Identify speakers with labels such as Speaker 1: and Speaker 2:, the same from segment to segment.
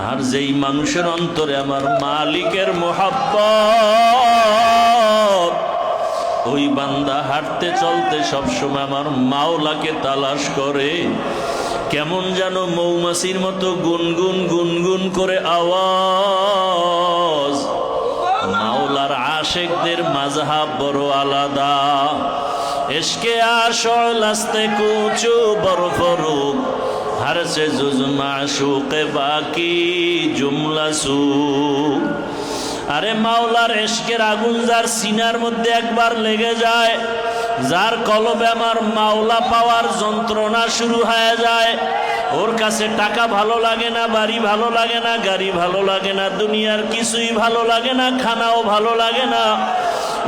Speaker 1: আর যেই মানুষের অন্তরে আমার মালিকের মোহাব্বত, ওই বান্দা হাঁটতে চলতে সবসময় আমার মাওলাকে তালাশ করে। কেমন যেন মৌমাছির মতো গুনগুন গুনগুন করে আওয়াজ। মাওলার আশেকদের মাযহাব বড় আলাদা। ইশকে আশল আস্তে কুচু বড় ফরুক, हर से जुज माशूक बाकी जुमला सू। আরে মাওলার ইশকের আগুন যার সিনার মধ্যে একবার লেগে যায়, যার কলবে আমার মাওলা পাওয়ার যন্ত্রণা শুরু হয়ে যায়, ওর কাছে টাকা ভালো লাগে না, বাড়ি ভালো লাগে না, গাড়ি ভালো লাগে না, দুনিয়ার কিছুই ভালো লাগে না, খানাও ভালো লাগে না।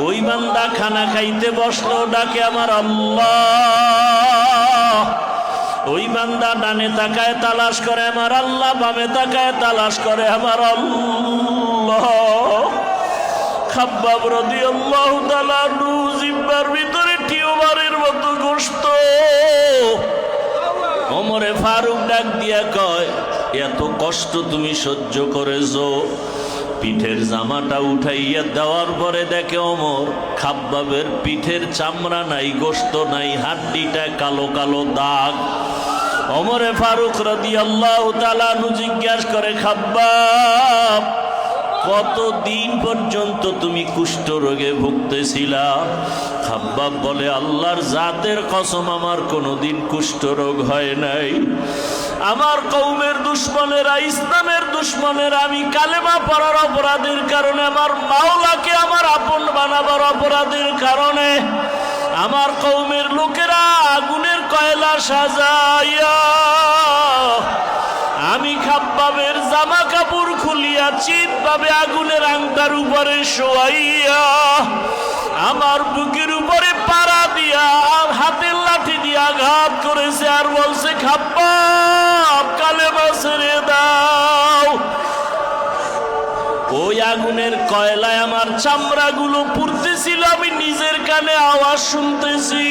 Speaker 1: ওই বান্দা খানা খাইতে বসলো, ডাকে আমার আল্লাহ। ওই বান্দা ডানে তাকায় তালাশ করে আমার আল্লাহ, বামে তাকায় তালাশ করে আমার আল্লাহ। খাব্বাব রাদিয়াল্লাহু তাআলা জিহ্বার ভিতরে টিউমারের মতো গোশত। ওমরে ফারুক ডাক দিয়া কয়, এত কষ্ট তুমি সহ্য করেছো? পিঠের জামাটা উঠাইয়া দেওয়ার পরে দেখে ওমর খাব্বাবের পিঠের চামড়া নাই, গোশত নাই, হাড্ডিটা কালো কালো দাগ। ওমরে ফারুক রাদিয়াল্লাহু তাআলা জিজ্ঞাসা করে, খাব্বাব কতদিন পর্যন্ত তুমি কুষ্ঠ রোগে ভুগতেছিলা? খাব্বাব বলে, আল্লাহর জাতের কসম আমার কোনোদিন কুষ্ঠ রোগ হয় নাই। আমার কওমের দুশমনেরা, ইসলামের দুশমনেরা আমি কালেমা পড়ার অপরাধের কারণে, আমার মাওলাকে আমার আপন বানাবার অপরাধের কারণে আমার কওমের লোকেরা আগুনের কয়লা সাজাইয়া আমি খাব্বাবের জামা কাপড় খুলিয়া চিৎভাবে আগুনের আংটার উপরে শোয়াইয়া আমার বুকের উপরে পাড়া দিয়া হাতের লাঠি দিয়ে আঘাত করেছে, আর বলছে, খাব্বাব কালেমা ছেড়ে দাও। ওই আগুনের কয়লায় আমার চামড়াগুলো পুড়তেছিল, আমি নিজের কানে আওয়াজ শুনতেছি।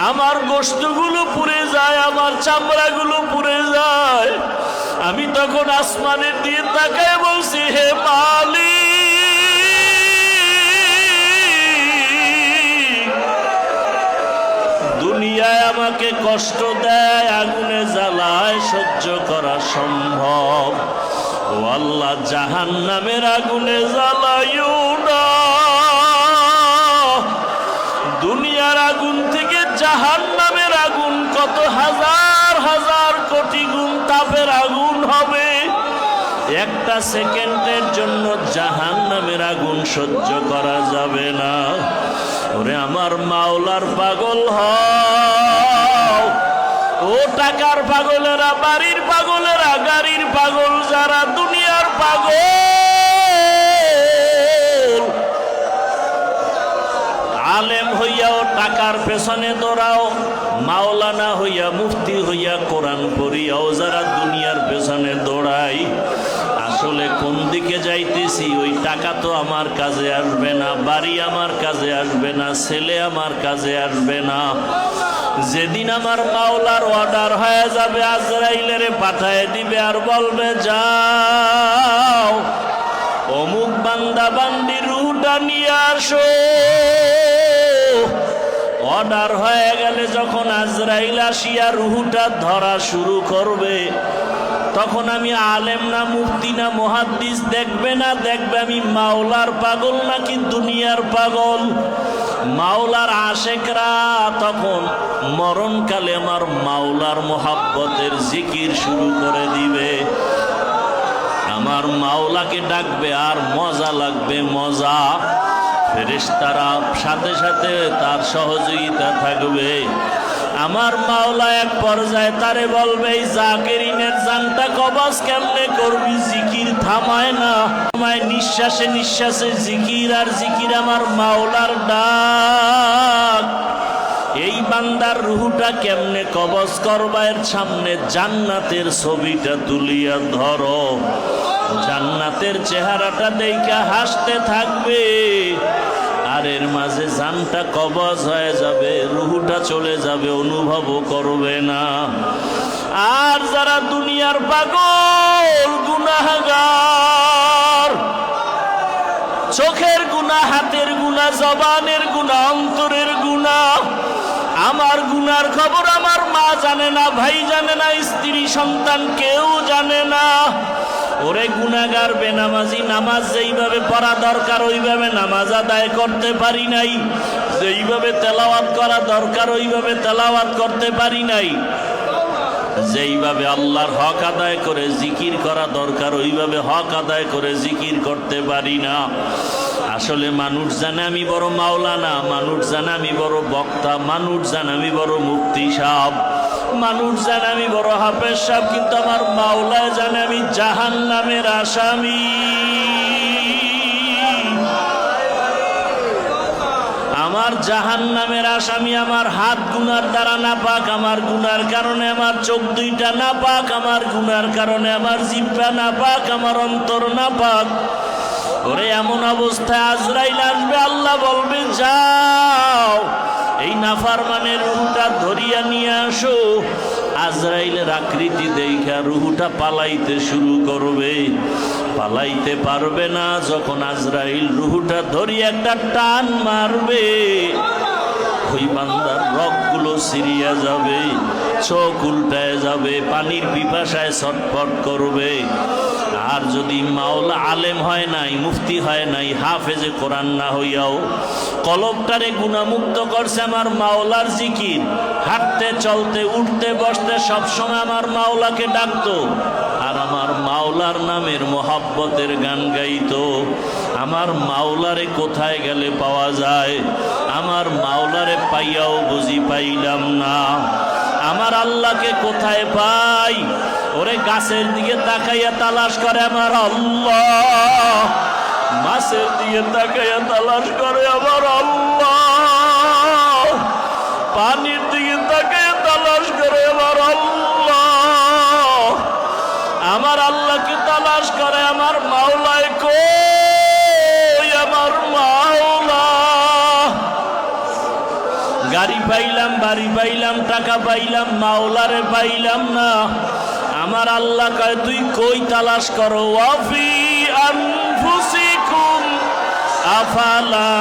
Speaker 1: আমার গোশতগুলো পুড়ে যায়, আমার চামড়াগুলো পুড়ে যায়। আমি তখন আসমানের দিয়ে তাকায় বলছি, হে মালিক, দুনিয়ায় আমাকে কষ্ট দেয়, আগুনে জ্বালায়, সহ্য করা সম্ভব। ও আল্লাহ, জাহান্নামের আগুনে জ্বালাইও না। দুনিয়ার আগুন থেকে জাহান্নামের আগুন কত হাজার হাজার কোটি গুণ তাপের আগুন হবে। একটা সেকেন্ডের জন্য জাহান্নামের আগুন সহ্য করা যাবে না। ওরে আমার মাওলার পাগল হও। ও টাকার পাগলেরা, বাড়ির পাগলেরা, গাড়ির পাগল যারা, দুনিয়ার পাগল, আলেম হইয়াও টাকার পেছনে দৌড়াও, মাওলানা হইয়া, মুফতি হইয়া, কোরআন পড়িয়াও যারা দুনিয়ার পেছনে দৌড়াই, আসলে কোন দিকে যাইতেছি? ওই টাকা তো আমার কাজে আসবে না, বাড়ি আমার কাজে আসবে না, ছেলে আমার কাজে আসবে না। যেদিন আমার মাওলার অর্ডার হয়ে যাবে, আজরাইলেরে পাঠায় দিবে আর বলবে, যাও অমুক বান্দা বান্দির রূহটা নিয়ে আসো। অর্ডার হয়ে গেলে যখন আজরাইল আসিয়া রূহটা ধরা শুরু করবে, তখন আমি আলেম না, মুফতি না, মুহাদ্দিস দেখবে না, দেখবে আমি মাওলার পাগল নাকি দুনিয়ার পাগল। মাওলার আশেকরা তখন মরণকালে আমার মাওলার মোহাব্বতের জিকির শুরু করে দিবে, আমার মাওলাকে ডাকবে, আর মজা লাগবে, মজা। ফেরেশতারা সাথে সাথে তার সহযোগিতা থাকবে। আমার মাওলা এক পর্যায়ে তারে বলবে, এই জাকিরিনের জানটা কবজ কেমনে করবি? জিকির থামায় না, থামায় নিঃশ্বাসে নিঃশ্বাসে জিকির আর জিকির, আমার মাওলার ডাক। এই বান্দার রুহটা কেমনে কবজ করবা? এর সামনে জান্নাতের ছবিটা তুলিয়া ধরো, জান্নাতের চেহারাটা দেখা হাসতে থাকবে, আর এর মাঝে জানটা কবজ হয়ে যাবে, রুহটা চলে যাবে, অনুভবও করবে না। আর যারা দুনিয়ার পাগল গুনাহগার, চোখের গুনাহ, হাতের গুনাহ, জবানের গুনাহ, অন্তরের গুনাহ, আমার গুনার খবর আমার মা জানে না, ভাই জানে না, স্ত্রী সন্তান কেউ জানে না। ওরে গুনাহগার বেনামাজি, নামাজ যেইভাবে পড়া দরকার ওইভাবে নামাজ আদায় করতে পারি নাই, যেইভাবে তেলাওয়াত করা দরকার ওইভাবে তেলাওয়াত করতে পারি নাই, যেইভাবে আল্লাহর হক আদায় করে জিকির করা দরকার ওইভাবে হক আদায় করে জিকির করতে পারি না। আসলে মানুষ জানে আমি বড় মাওলানা, মানুষ জানে আমি বড় বক্তা, মানুষ জানে আমি বড় মুফতি সাহেব, মানুষ জানে আমি বড় হাফেজ সাহেব, কিন্তু আমার মাওলা জানে আমি জাহান্নামের আসামি। আমার জাহান্নামের আসামি। আমার হাত গুনার দ্বারা নাপাক, আমার গুনার কারণে আমার চোখ দুইটা নাপাক, আমার গুনার কারণে আমার জিহ্বা নাপাক, আমার অন্তর নাপাক। ওরে এমন অবস্থায় আজরাইল আসবে, আল্লাহ বলবে যাও এই নাফরমানের রূহটা ধরিয়া নিয়ে আসো। আজরাইলের আকৃতি দেখা রূহটা পালাইতে শুরু করবে, পালাইতে পারবে না। যখন আজরাইল রূহটা ধরিয়া একটা টান মারবে, ওই বান্দার রগগুলো ছিঁড়িয়া যাবে, চোখ উল্টায় যাবে, পানির পিপাসায় ছটফট করবে। আর যদি মাওলা আলেম হয় নাই, মুফতি হয় নাই, হাফেজে কোরআন না হইয়াও কলবটারে গুনাহমুক্ত করছে আমার মাওলার জিকির, হাঁটতে চলতে উঠতে বসতে সবসময় আমার মাওলাকে ডাকতো, আর আমার মাওলার নামের মোহাব্বতের গান গাইতো। আমার মাওলারে কোথায় গেলে পাওয়া যায়? আমার মাওলারে পাইয়াও বুঝি পাইলাম না। আমার আল্লাহকে কোথায় পাই? ওরে গাছের দিকে তাকাইয়া তালাশ করে আমার আল্লাহ, মাছের দিকে তাকাইয়া তালাশ করে আমার আল্লাহ, পানির দিকে তাকাইয়া তালাশ করে আমার আল্লাহ। আমার আল্লাহকে তালাশ করে আমার মাওলায় কই আমার মাওলা। গাড়ি পাইলাম, বাড়ি পাইলাম, টাকা পাইলাম, মাওলারে পাইলাম না। আমার আল্লাহ কয় তুই কই তালাশ করো? ওয়াফি আনফুসিকুম আফালা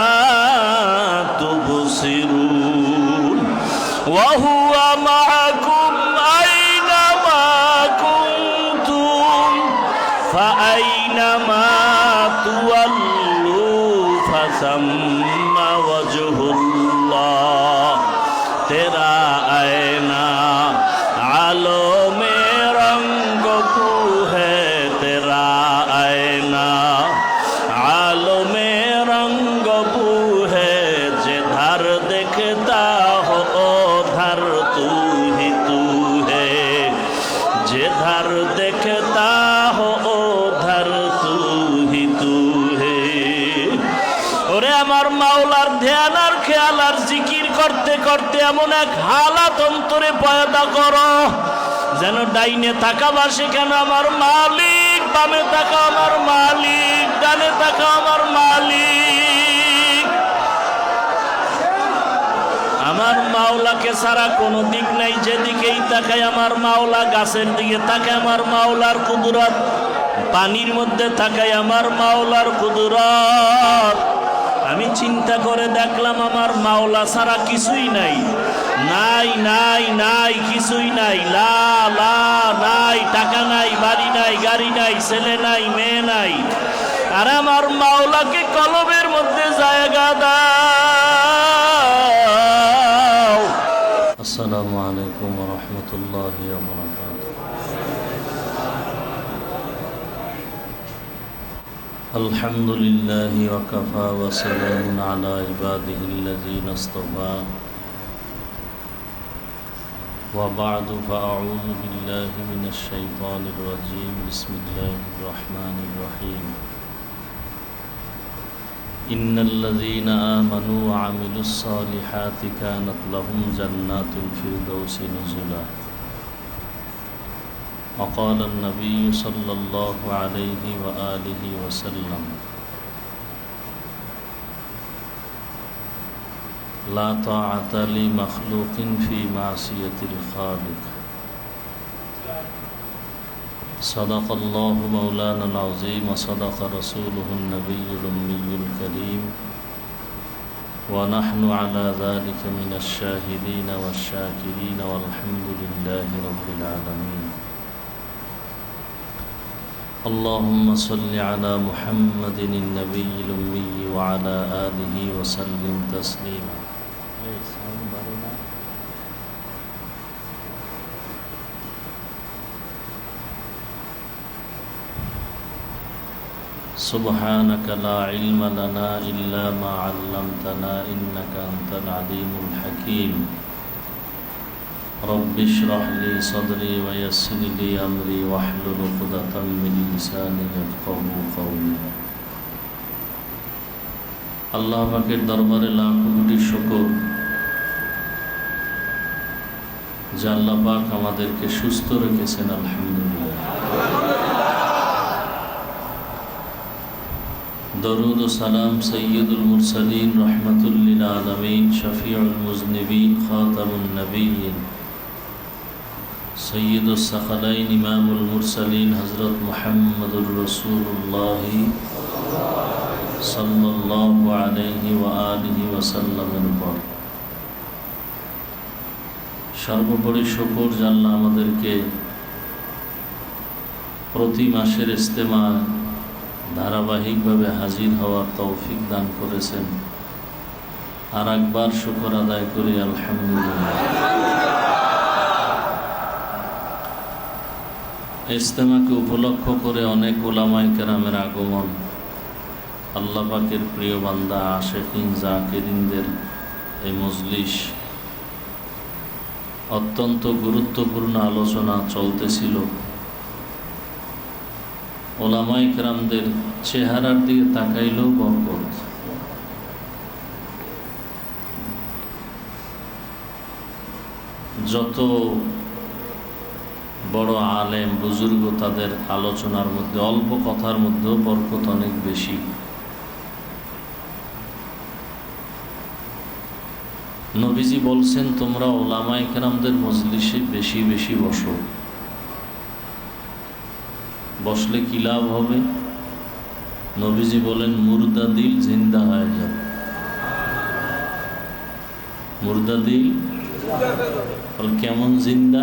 Speaker 1: তুবসিরুন ওয়া হুয়া মাআকুম আইনামা কুনতুম ফাআইনামা তুওয়াল্লু ফাসাম্মা ওয়াজহুল্লাহ। তেরা আয়না আলো মে রঙ্গ তু হ্যায়, তেরা আয়না আলো মে রঙ্গ তু হ্যায়, जिधर देखता हो उधर तू ही तू है, जिधर देखता हो उधर तू ही तू है। ওরে আমার মাওলার ধ্যান আর খেয়াল আর জিকির করতে করতে এমন এক হালাত অন্তরে পয়দা করো যেন ডাইনে তাকাবা সেখানে আমার মালিক, বামে তাকা আমার মালিক, ডানে তাকা আমার মালিক। আমার মাওলাকে ছাড়া কোনো দিক নাই, যেদিকেই তাকাই আমার মাওলা। গাছের দিকে তাকায় আমার মাওলার কুদরত, পানির মধ্যে তাকাই আমার মাওলার কুদরত। আমি চিন্তা করে দেখলাম আমার মাওলা ছাড়া কিছুই নাই, নাই নাই নাই, কিছুই নাই, লা লা নাই, টাকা নাই, বাড়ি নাই, গাড়ি নাই, ছেলে নাই, মেয়ে নাই। আর আমার মাওলাকে কলবের মধ্যে জায়গা দাও। আসসালামু আলাইকুম ওয়া রাহমাতুল্লাহি ওয়া বারাকাতুহু। আলহামদুলিল্লাহি ওয়া কাফা ওয়া সালামুন আলা ইবাদিহিল্লাযীনা ইসতাফা ওয়া বা'দু ফাআউযু বিল্লাহি মিনাশ শাইতানির রাজীম। বিসমিল্লাহির রাহমানির রাহিম। ইন্নাল্লাযীনা আমানু ওয়া আমিলুস সালিহাতি কানাত লাহুম জান্নাতুল ফিরদাউসি নুজুলা। وقال النبي صلى الله عليه وآله وسلم لا طاعة لمخلوق في معصية الخالق صدق الله مولانا العظيم وصدق رسوله النبي الأمي الكريم ونحن على ذلك من الشاهدين والشاكرين والحمد لله رب العالمين اللهم صل على محمد النبي الأمي وعلى آله وسلم تسليما سبحانك لا علم لنا إلا ما علمتنا إنك أنت العليم الحكيم رب اشرح لي صدري ويسر لي أمري واحلل عقدة من لساني يفقهوا قولي আল্লাহ পাকের দরবারে লাখো কোটি শুকর যে আল্লাহ পাক আমাদেরকে সুস্থ রেখেছেন আলহামদুলিল্লাহ দরুদ ও সালাম সৈয়দুল মুরসালিন রহমাতুল লিল আলামিন শফিউল মুজনিবিন খাতামুন নবিয়্যিন সৈয়দুস সাকালাইন ইমামুল মুরসালিন হযরত মুহাম্মদুর রাসূলুল্লাহ সাল্লাল্লাহু আলাইহি ওয়া আলিহি ওয়াসাল্লামের উপর সর্বোপরি শুকর যে আল্লাহ আমাদেরকে প্রতি মাসের ইজতেমায় ধারাবাহিকভাবে হাজির হওয়ার তৌফিক দান করেছেন আর একবার শুকর আদায় করি আলহামদুলিল্লাহ ইজতেমাকে উপলক্ষ করে অনেক উলামায়ে কেরামের আগমন আল্লাহ পাকের প্রিয় বান্দা আশিকিন জাকিরিনদের এই মজলিস অত্যন্ত গুরুত্বপূর্ণ আলোচনা চলতেছিল ওলামায়ে কেরামদের চেহারার দিকে তাকাইলেও বরকত যত বড় আলেম বুজুর্গ তাদের আলোচনার মধ্যে অল্প কথার মধ্যেও বরকত অনেক বেশি নবীজি বলছেন তোমরা ওলামায়ে কেরামদের মজলিসে বেশি বেশি বসো বসলে কি লাভ হবে নবীজি বলেন মুর্দা দিল জিন্দা হয়ে যাবে মুর্দা দিল কেমন জিন্দা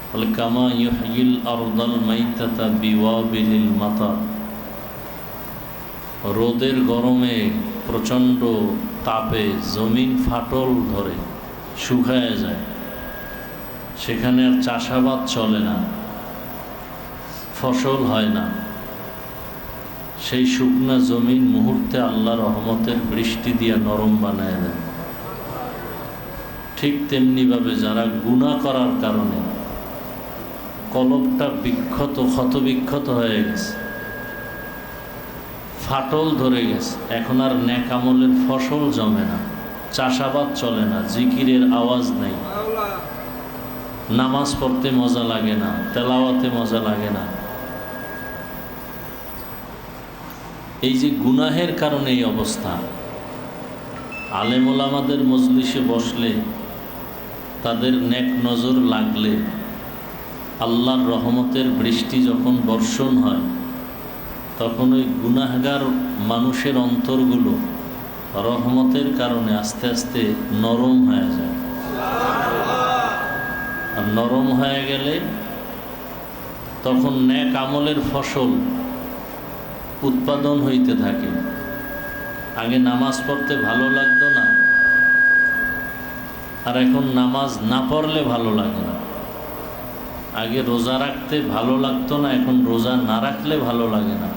Speaker 1: বলে কামা ইউহয়িল আরদাল মাইতাতা বিওয়াবিলিল মাতা রোদের গরমে প্রচণ্ড তাপে জমিন ফাটল ধরে শুকায় যায় সেখানে আর চাষাবাদ চলে না ফসল হয় না সেই শুকনা জমিন মুহূর্তে আল্লাহ রহমতের বৃষ্টি দিয়া নরম বানায় দেয় ঠিক তেমনিভাবে যারা গুনাহ করার কারণে কলবটা বিক্ষত ক্ষতবিক্ষত হয়ে গেছে ফাটল ধরে গেছে এখন আর নেক আমলের ফসল জমে না চাষাবাদ চলে না জিকিরের আওয়াজ নেই নামাজ পড়তে মজা লাগে না তেলাওয়াতে মজা লাগে না এই যে গুনাহের কারণে এই অবস্থা আলেম ওলামাদের মজলিসে বসলে তাদের নেক নজর লাগলে আল্লাহর রহমতের বৃষ্টি যখন বর্ষণ হয় তখন ওই গুনাহগার মানুষের অন্তরগুলো রহমতের কারণে আস্তে আস্তে নরম হয়ে যায় আর নরম হয়ে গেলে তখন নেক আমলের ফসল উৎপাদন হইতে থাকে আগে নামাজ পড়তে ভালো লাগতো না আর এখন নামাজ না পড়লে ভালো লাগে না আগে রোজা রাখতে ভালো লাগতো না এখন রোজা না রাখলে ভালো লাগে না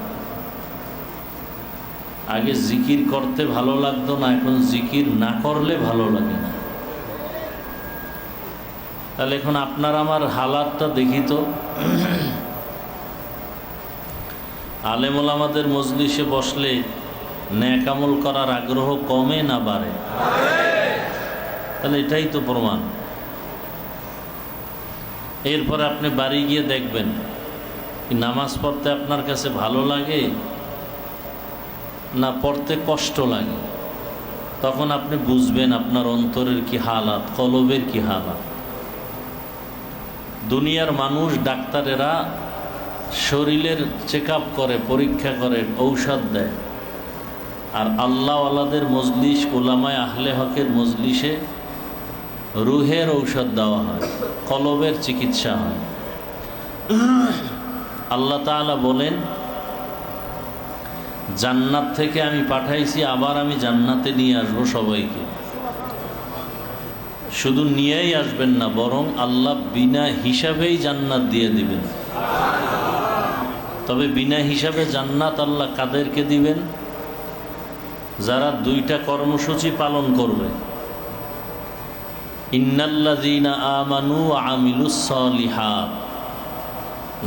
Speaker 1: আগে জিকির করতে ভালো লাগতো না এখন জিকির না করলে ভালো লাগে না তাহলে এখন আপনার আমার হালাতটা দেখি তো আলেম ওলামাদের মজলিসে বসলে নেক আমল করার আগ্রহ কমে না বাড়ে তাহলে এটাই তো প্রমাণ এরপরে আপনি বাড়ি গিয়ে দেখবেন নামাজ পড়তে আপনার কাছে ভালো লাগে না পড়তে কষ্ট লাগে তখন আপনি বুঝবেন আপনার অন্তরের কি হালাত কলবের কি হালাত দুনিয়ার মানুষ ডাক্তারেরা শরীরের চেক আপ করে, পরীক্ষা করে, ঔষধ দেয়। আর আল্লাহওয়ালাদের মজলিস, ওলামায়ে আহলে হকের মজলিসে রুহের ঔষধ দেওয়া হয়, কলবের চিকিৎসা হয়। আল্লাহ তাআলা বলেন, জান্নাত থেকে আমি পাঠাইছি, আবার আমি জান্নাতে নিয়ে আসবো সবাইকে। শুধু নিয়েই আসবেন না, বরং আল্লাহ বিনা হিসাবেই জান্নাত দিয়ে দিবেন। তবে বিনা হিসাবে জান্নাত আল্লাহ কাদেরকে দিবেন? যারা দুইটা কর্মসূচি পালন করবে। ইন্নাল্লাযীনা আমানু ওয়া আমিলুস সালিহাত,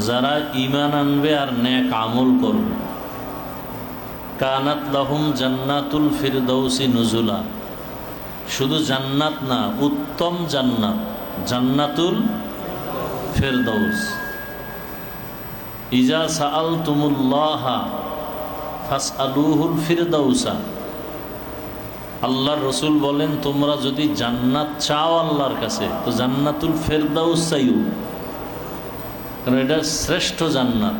Speaker 1: যারা ঈমান আনবে আর নেক আমল করবে। কানাত লাহুম জান্নাতুল ফিরদাউসি নুজুলা, শুধু জান্নাত না, উত্তম জান্নাত, জান্নাতুল ফিরদাউস। ইজা সাআলতুমুল্লাহা ফাসআলুহুল ফিরদাউসা, আল্লাহর রসুল বলেন, তোমরা যদি জান্নাত চাও আল্লাহর কাছে, তো জান্নাতুল ফিরদাউস চাইও, কারণ এটা শ্রেষ্ঠ জান্নাত,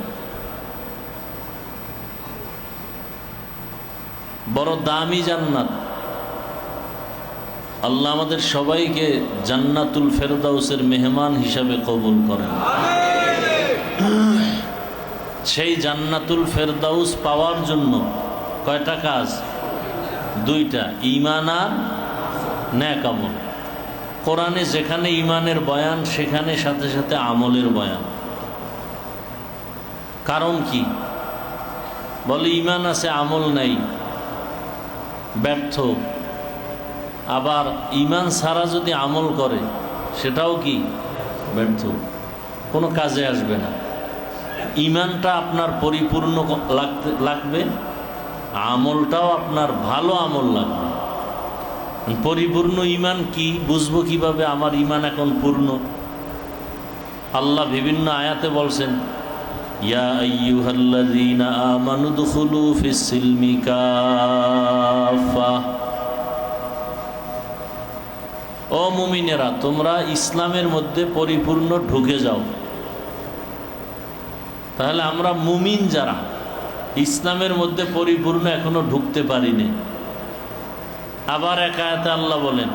Speaker 1: বড় দামি জান্নাত। আল্লাহ আমাদের সবাইকে জান্নাতুল ফেরদাউসের মেহমান হিসাবে কবুল করেন। সেই জান্নাতুল ফেরদাউস পাওয়ার জন্য কয়টা কাজ? দুইটা, ঈমান আর নেক আমল। কোরআনে যেখানে ঈমানের বয়ান, সেখানে সাথে সাথে আমলের বয়ান। কারণ কি? বলে ঈমান আছে, আমল নাই, ব্যর্থ। আবার ঈমান ছাড়া যদি আমল করে, সেটাও কি? ব্যর্থ, কোনো কাজে আসবে না। ঈমানটা আপনার পরিপূর্ণ লাগবে, আমলটাও আপনার ভালো আমল লাগবে। পরিপূর্ণ ঈমান কি? বুঝবো কিভাবে আমার ঈমান এখন পূর্ণ? আল্লাহ বিভিন্ন আয়াতে বলছেন, ইয়া আইয়ুহাল্লাযীনা আমানু দুখুলু ফিস সিলমি কাফা, ও মুমিনেরা, তোমরা ইসলামের মধ্যে পরিপূর্ণ ঢুকে যাও। তাহলে আমরা মুমিন যারা ইসলামের মধ্যে পরিপূর্ণ এখনো ঢুকতে পারিনি। আবার এক আয়াতে আল্লাহ বলেন,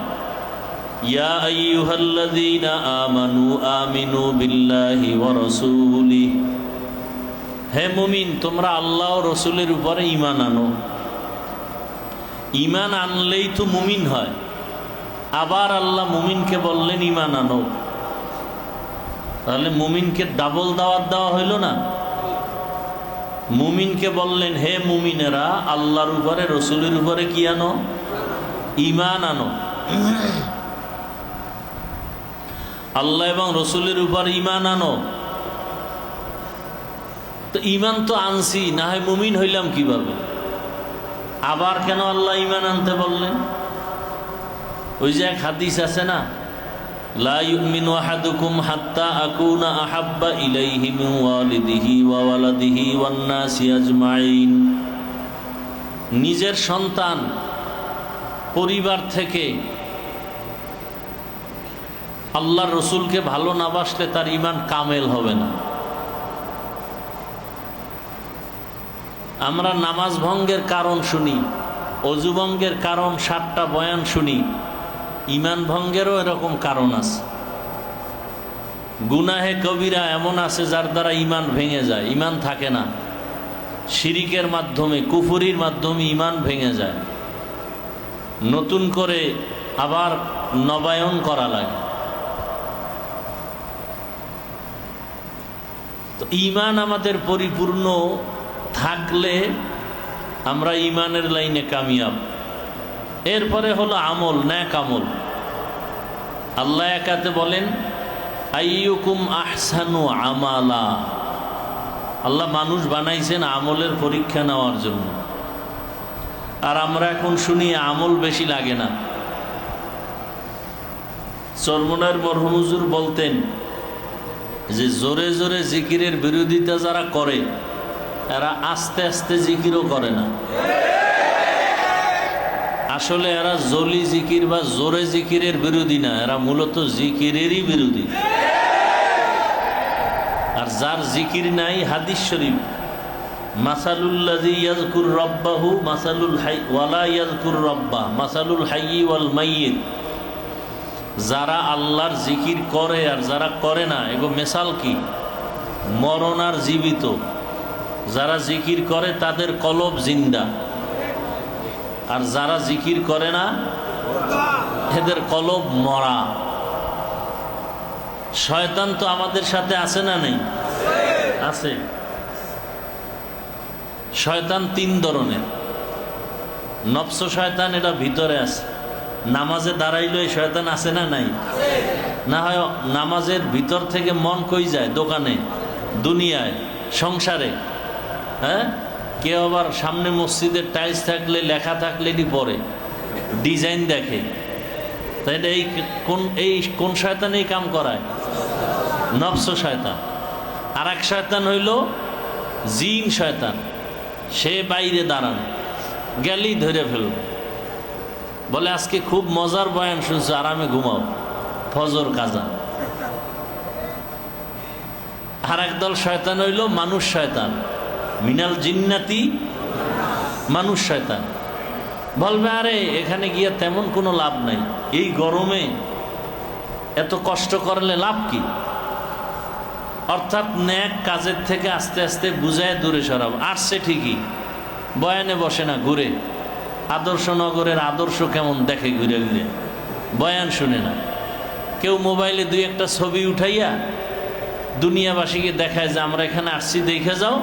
Speaker 1: ইয়া আইয়ুহাল্লাযীনা আমানু আমিনু বিল্লাহি ওয়া রাসূলিহি, হে মুমিন, তোমরা আল্লাহ ও রসুলের উপরে ঈমান আনো। ঈমান আনলেই তো মুমিন হয়। আবার আল্লাহ মুমিনকে বললেন ঈমান আনো, তাহলে মুমিনকে ডাবল দাওয়াত দেওয়া হইল না? মুমিনকে বললেন, হে মুমিনেরা, আল্লাহর উপরে রসুলের উপরে কি আনো? ঈমান আনো। আল্লাহ এবং রসুলের উপর ঈমান আনো। তো ঈমান তো আনছি, না হয় মুমিন হইলাম কিভাবে? আবার কেন আল্লাহ ঈমান আনতে বললেন? ওই যে এক হাদিস আছে না, লা ইউমিনু আহাদুকুম হাত্তা আকুনা আহাব্বা ইলাইহি মিন ওয়ালিদিহি ওয়া ওয়ালাদিহি ওয়ান নাসি আজমাইন। নিজের সন্তান, পরিবার থেকে আল্লাহর রসুলকে ভালো না বাসলে তার ঈমান কামেল হবে না। আমরা নামাজ ভঙ্গের কারণ শুনি, অজু ভঙ্গের কারণ 7টা বয়ান শুনি, ঈমান ভঙ্গেরও এরকম কারণ আছে। গুনাহে কবিরা এমন আছে যার দ্বারা ঈমান ভেঙে যায়, ঈমান থাকে না। শিরিকের মাধ্যমে, কুফরির মাধ্যমে ঈমান ভেঙে যায়, নতুন করে আবার নবায়ন করা লাগে। তো ঈমান আমাদের পরিপূর্ণ থাকলে আমরা ঈমানের লাইনে কামিয়াব। এরপরে হলো আমল, নেক আমল। আল্লাহ একাতে বলেন, আইয়ুকুম আহসানু আমালা। আল্লাহ মানুষ বানাইছেন আমলের পরীক্ষা নেওয়ার জন্য। আর আমরা এখন শুনি আমল বেশি লাগে না। চরমনার মরহুম হুজুর বলতেন যে জোরে জোরে জিকিরের বিরোধিতা যারা করে, এরা আস্তে আস্তে জিকিরও করে না। আসলে এরা জলি জিকির বা জোরে জিকিরের বিরোধী না, এরা মূলত জিকিরেরই বিরোধী। যার জিকির নাই, হাদিস শরীফ, মাসালুল্লাযী ইয়াযকুর রাব্বাহু মাসালুল হাই ওয়ালা ইয়াযকুর রাব্বা মাসালুল হাইয়্যি ওয়াল মাইয়্যিত। যারা আল্লাহর জিকির করে আর যারা করে না, এগো মেসাল কি? মরণ আর জীবিত। যারা জিকির করে তাদের কলব জিন্দা, আর যারা জিকির করে না এদের কলব মরা। শয়তান তো আমাদের সাথে আছে না নেই? আছে। শয়তান তিন ধরনের। নফস শয়তান, এটা ভিতরে আছে। নামাজে দাঁড়াইলো এই শয়তান আছে না নাই? না হয় নামাজের ভিতর থেকে মন কই যায়? দোকানে, দুনিয়ায়, সংসারে। হ্যাঁ, কেউ আবার সামনে মসজিদের টাইলস থাকলে, লেখা থাকলে পরে ডিজাইন দেখে। তাই এই কোন শয়তান এই কাম করায়? নফস শয়তান। আর এক শয়তান হইল জিন শয়তান। সে বাইরে দাঁড়ান, গেলেই ধরে ফেলল, বলে আজকে খুব মজার বয়ান শুনছো, আরামে ঘুমাও, ফজর কাজা। আর একদল শয়তান হইল মানুষ শয়তান, মিনাল জিন্নাতি, মানুষ শয়তান। বলবে আরে এখানে গিয়ে তেমন কোনো লাভ নাই, এই গরমে এত কষ্ট করলে লাভ কি? অর্থাৎ নেক কাজের থেকে আস্তে আস্তে বুঝায় দূরে সরাব। আসছে ঠিকই, বয়ানে বসে না, ঘুরে আদর্শনগরের আদর্শ কেমন দেখে, ঘুরে ঘুরে বয়ান শুনে না। কেউ মোবাইলে দুই একটা ছবি উঠাইয়া দুনিয়াবাসীকে দেখায় যে আমরা এখানে আসছি, দেখে যাও,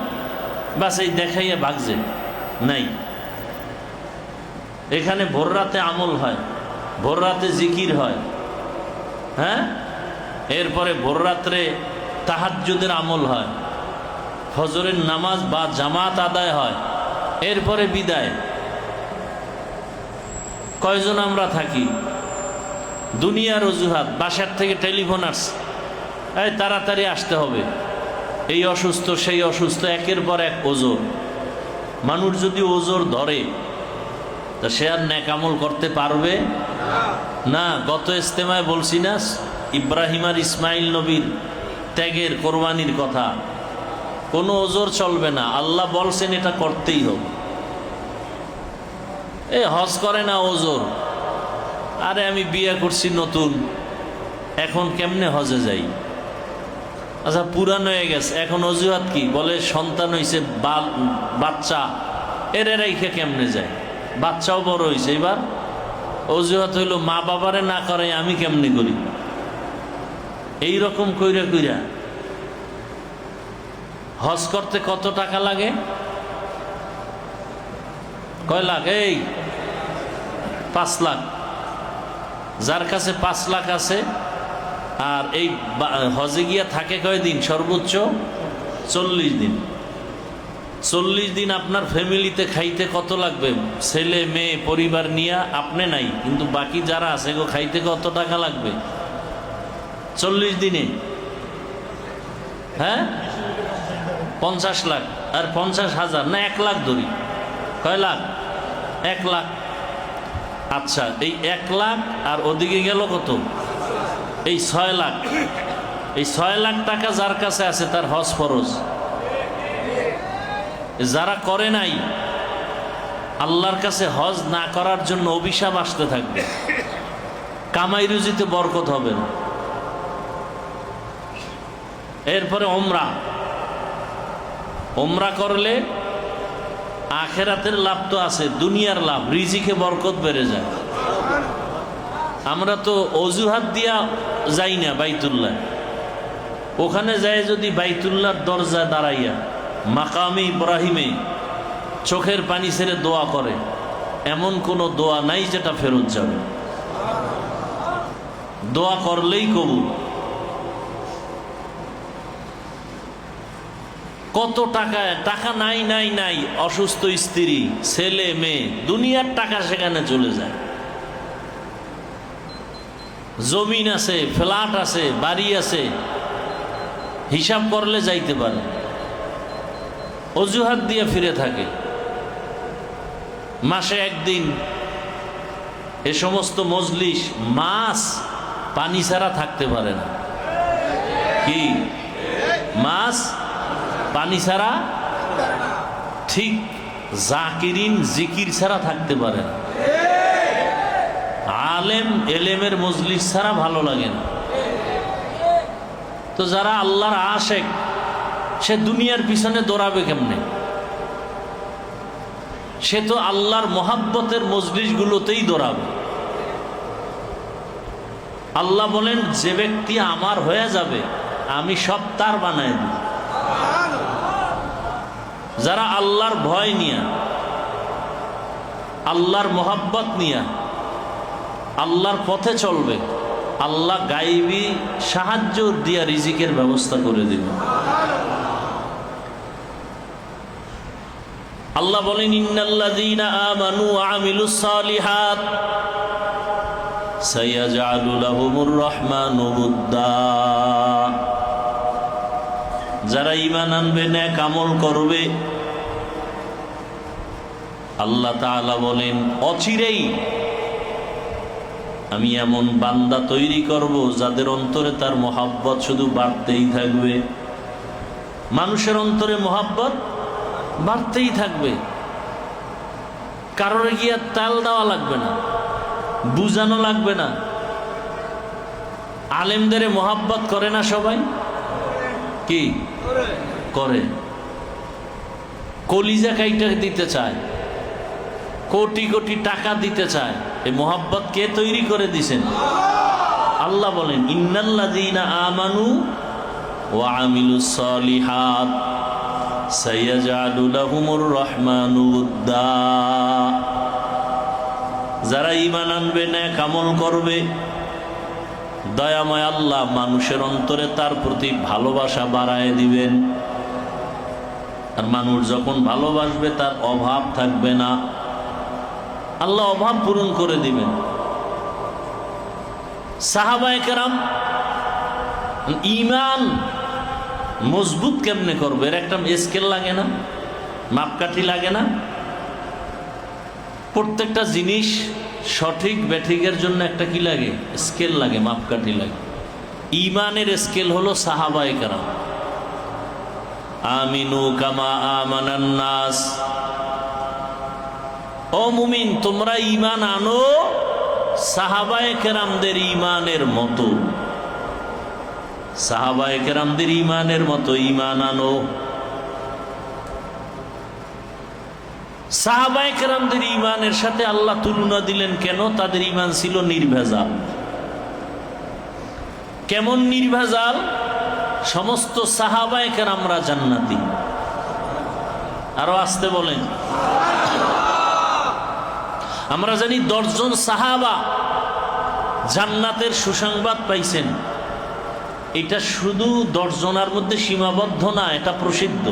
Speaker 1: বাস এই দেখাইয়া ভাগছে নাই। এখানে ভোর রাতে আমল হয়, ভোর রাতে জিকির হয়। হ্যাঁ, এরপরে ভোর রাত্রে তাহাজ্জুদের আমল হয়, ফজরের নামাজ বা জামাত আদায় হয়, এরপরে বিদায়। কয়জন আমরা থাকি? দুনিয়ার অজুহাত, বাসার থেকে টেলিফোন আসছে, এই তাড়াতাড়ি আসতে হবে, এই অসুস্থ সেই অসুস্থ, একের পর এক ওজোর। মানুষ যদি ওজোর ধরে তা সে আর নেক আমল করতে পারবে না। গত ইজতেমায় বলছি না ইব্রাহিম আর ইসমাইল নবীর ত্যাগের, কোরবানির কথা। কোনো ওজোর চলবে না, আল্লাহ বলছেন এটা করতেই হবে। এ হজ করে না ওজোর, আরে আমি বিয়ে করছি নতুন, এখন কেমনে হজে যাই? আচ্ছা পুরান হয়ে গেছে, এখন অজুহাত কি? বলে সন্তান হয়েছে, বাচ্চা, এর রাইখে কেমনে যায়? বাচ্চাও বড় হয়েছে, এবার অজুহাত হইল মা বাবারে না করে আমি কেমনে করি? এইরকম কইরা কইরা হজ করতে কত টাকা লাগে? কয় লাখ? এই 5 লাখ। যার কাছে 5 লাখ আছে আর এই হজে গিয়া থাকে কয়দিন? সর্বোচ্চ 40 দিন। 40 দিন আপনার ফ্যামিলিতে খাইতে কত লাগবে? ছেলে মেয়ে পরিবার নিয়ে আপনি নাই, কিন্তু বাকি যারা আছে গো খাইতে কত টাকা লাগবে 40 দিনে? হ্যাঁ, 50 লাখ। আর 50,000 না 1 লাখ ধরি। কয় লাখ? 1 লাখ। আচ্ছা, এই 1 লাখ আর ওদিকে গেল কত? এই 6 লাখ। এই 6 লাখ টাকা যার কাছে আছে তার হজ ফরজ। যারা করে নাই, আল্লাহর কাছে হজ না করার জন্য অভিশাপ আসতে থাকবে, কামাই রুজিতে বরকত হবে না। এরপরে ওমরা, ওমরা করলে আখেরাতের লাভ তো আছে, দুনিয়ার লাভ, রিজিকে বরকত বেড়ে যায়। আমরা তো অজুহাত দিয়া যাই না বাইতুল্লাহ, ওখানে যায় যদি বাইতুল্লাহর দরজায় দাঁড়াইয়া মাকামে ইব্রাহিমে চোখের পানি ছেড়ে দোয়া করে, এমন কোনো দোয়া নাই যেটা ফেরত যাবে। দোয়া করলেই কবুল। কত টাকা, টাকা নাই নাই নাই, অসুস্থ স্ত্রী, ছেলে মেয়ে, দুনিয়ার টাকা সেখানে চলে যায়। জমিন আছে, ফ্ল্যাট আছে, বাড়ি আছে, হিসাব করলে যাইতে পারে, অজুহাত দিয়ে ফিরে থাকে। মাসে একদিন এ সমস্ত মজলিস, মাস পানি ছাড়া থাকতে পারে না। কি মাছ পানি ছাড়া, ঠিক জাকিরিন জিকির ছাড়া থাকতে পারে না, আলেম এলেমের মজলিস ছাড়া ভালো লাগে না। তো যারা আল্লাহর আশেক, সে দুনিয়ার পিছনে দৌড়াবে কেমনে? সে তো আল্লাহর মোহাব্বতের মজলিসগুলোতেই দৌড়াবে। আল্লাহ বলেন, যে ব্যক্তি আমার হয়ে যাবে আমি সব তার বানায় দিই। যারা আল্লাহর ভয় নিয়া, আল্লাহর মোহাব্বত নিয়া আল্লাহর পথে চলবে, আল্লাহ গায়েবী সাহায্য দিয়া রিজিকের ব্যবস্থা করে দিবে। আল্লাহ বলেন, ইন্নাল্লাযীনা আমানু ওয়া আমিলুস সালিহাত সায়াজআলু লাহুমুর রাহমানু বুদ্দা। যারা ঈমান আনবে, নেক আমল করবে, আল্লাহ তাআলা বলেন অচিরেই আমি এমন বান্দা তৈরি করব যাদের অন্তরে তার মোহাব্বত শুধু বাড়তেই থাকবে। মানুষের অন্তরে মোহাব্বত বাড়তেই থাকবে, কারোর গিয়া তাল দেওয়া লাগবে না, বুঝানো লাগবে না। আলেমদের মোহাব্বত করে না সবাই? কি করে? কলিজা কাইটা দিতে চায়, কোটি কোটি টাকা দিতে চায়। এই মোহাব্বত কে তৈরি করে দিছেন? আল্লাহ বলেন, ইন্নাল্লাযীনা আমানু ওয়া আমিলুস সালিহাত সায়াজআলু লাহুমুর রাহমানু বুদ্দা। যারা ঈমান আনবে, নেক আমল করবে, দয়াময় আল্লাহ মানুষের অন্তরে তার প্রতি ভালোবাসা বাড়ায় দিবেন। আর মানুষ যখন ভালোবাসবে তার অভাব থাকবে না, আল্লাহ অভাব পূরণ করে দিবেন। সাহাবায়ে কেরাম ঈমান মজবুত কেমনে করবে? এর একটা স্কেল লাগে না, মাপকাঠি লাগে না? প্রত্যেকটা জিনিস সঠিক ব্যাঠিকের জন্য একটা কি লাগে? স্কেল লাগে, মাপকাঠি লাগে। ঈমানের স্কেল হলো সাহাবায়ে কেরাম। আমিনু কামা আমানান নাস, ও মুমিন তোমরা ঈমান আনো সাহাবায়ে কেরামদের ঈমানের মতো। সাহাবায়ে কেরামদের ঈমানের মতো ঈমান আনো। সাহাবায়ে কেরামদের ঈমানের সাথে আল্লাহ তুলনা দিলেন কেন? তাদের ঈমান ছিল নির্ভেজাল। কেমন নির্ভেজাল? সমস্ত সাহাবায়ে কেরামরা জান্নাতি। আরো আসতে বলেন। আমরা জানি 10 জন সাহাবা জান্নাতের সুসংবাদ পাইছেন। এটা শুধু 10 জনের মধ্যে সীমাবদ্ধ না, এটা প্রসিদ্ধ।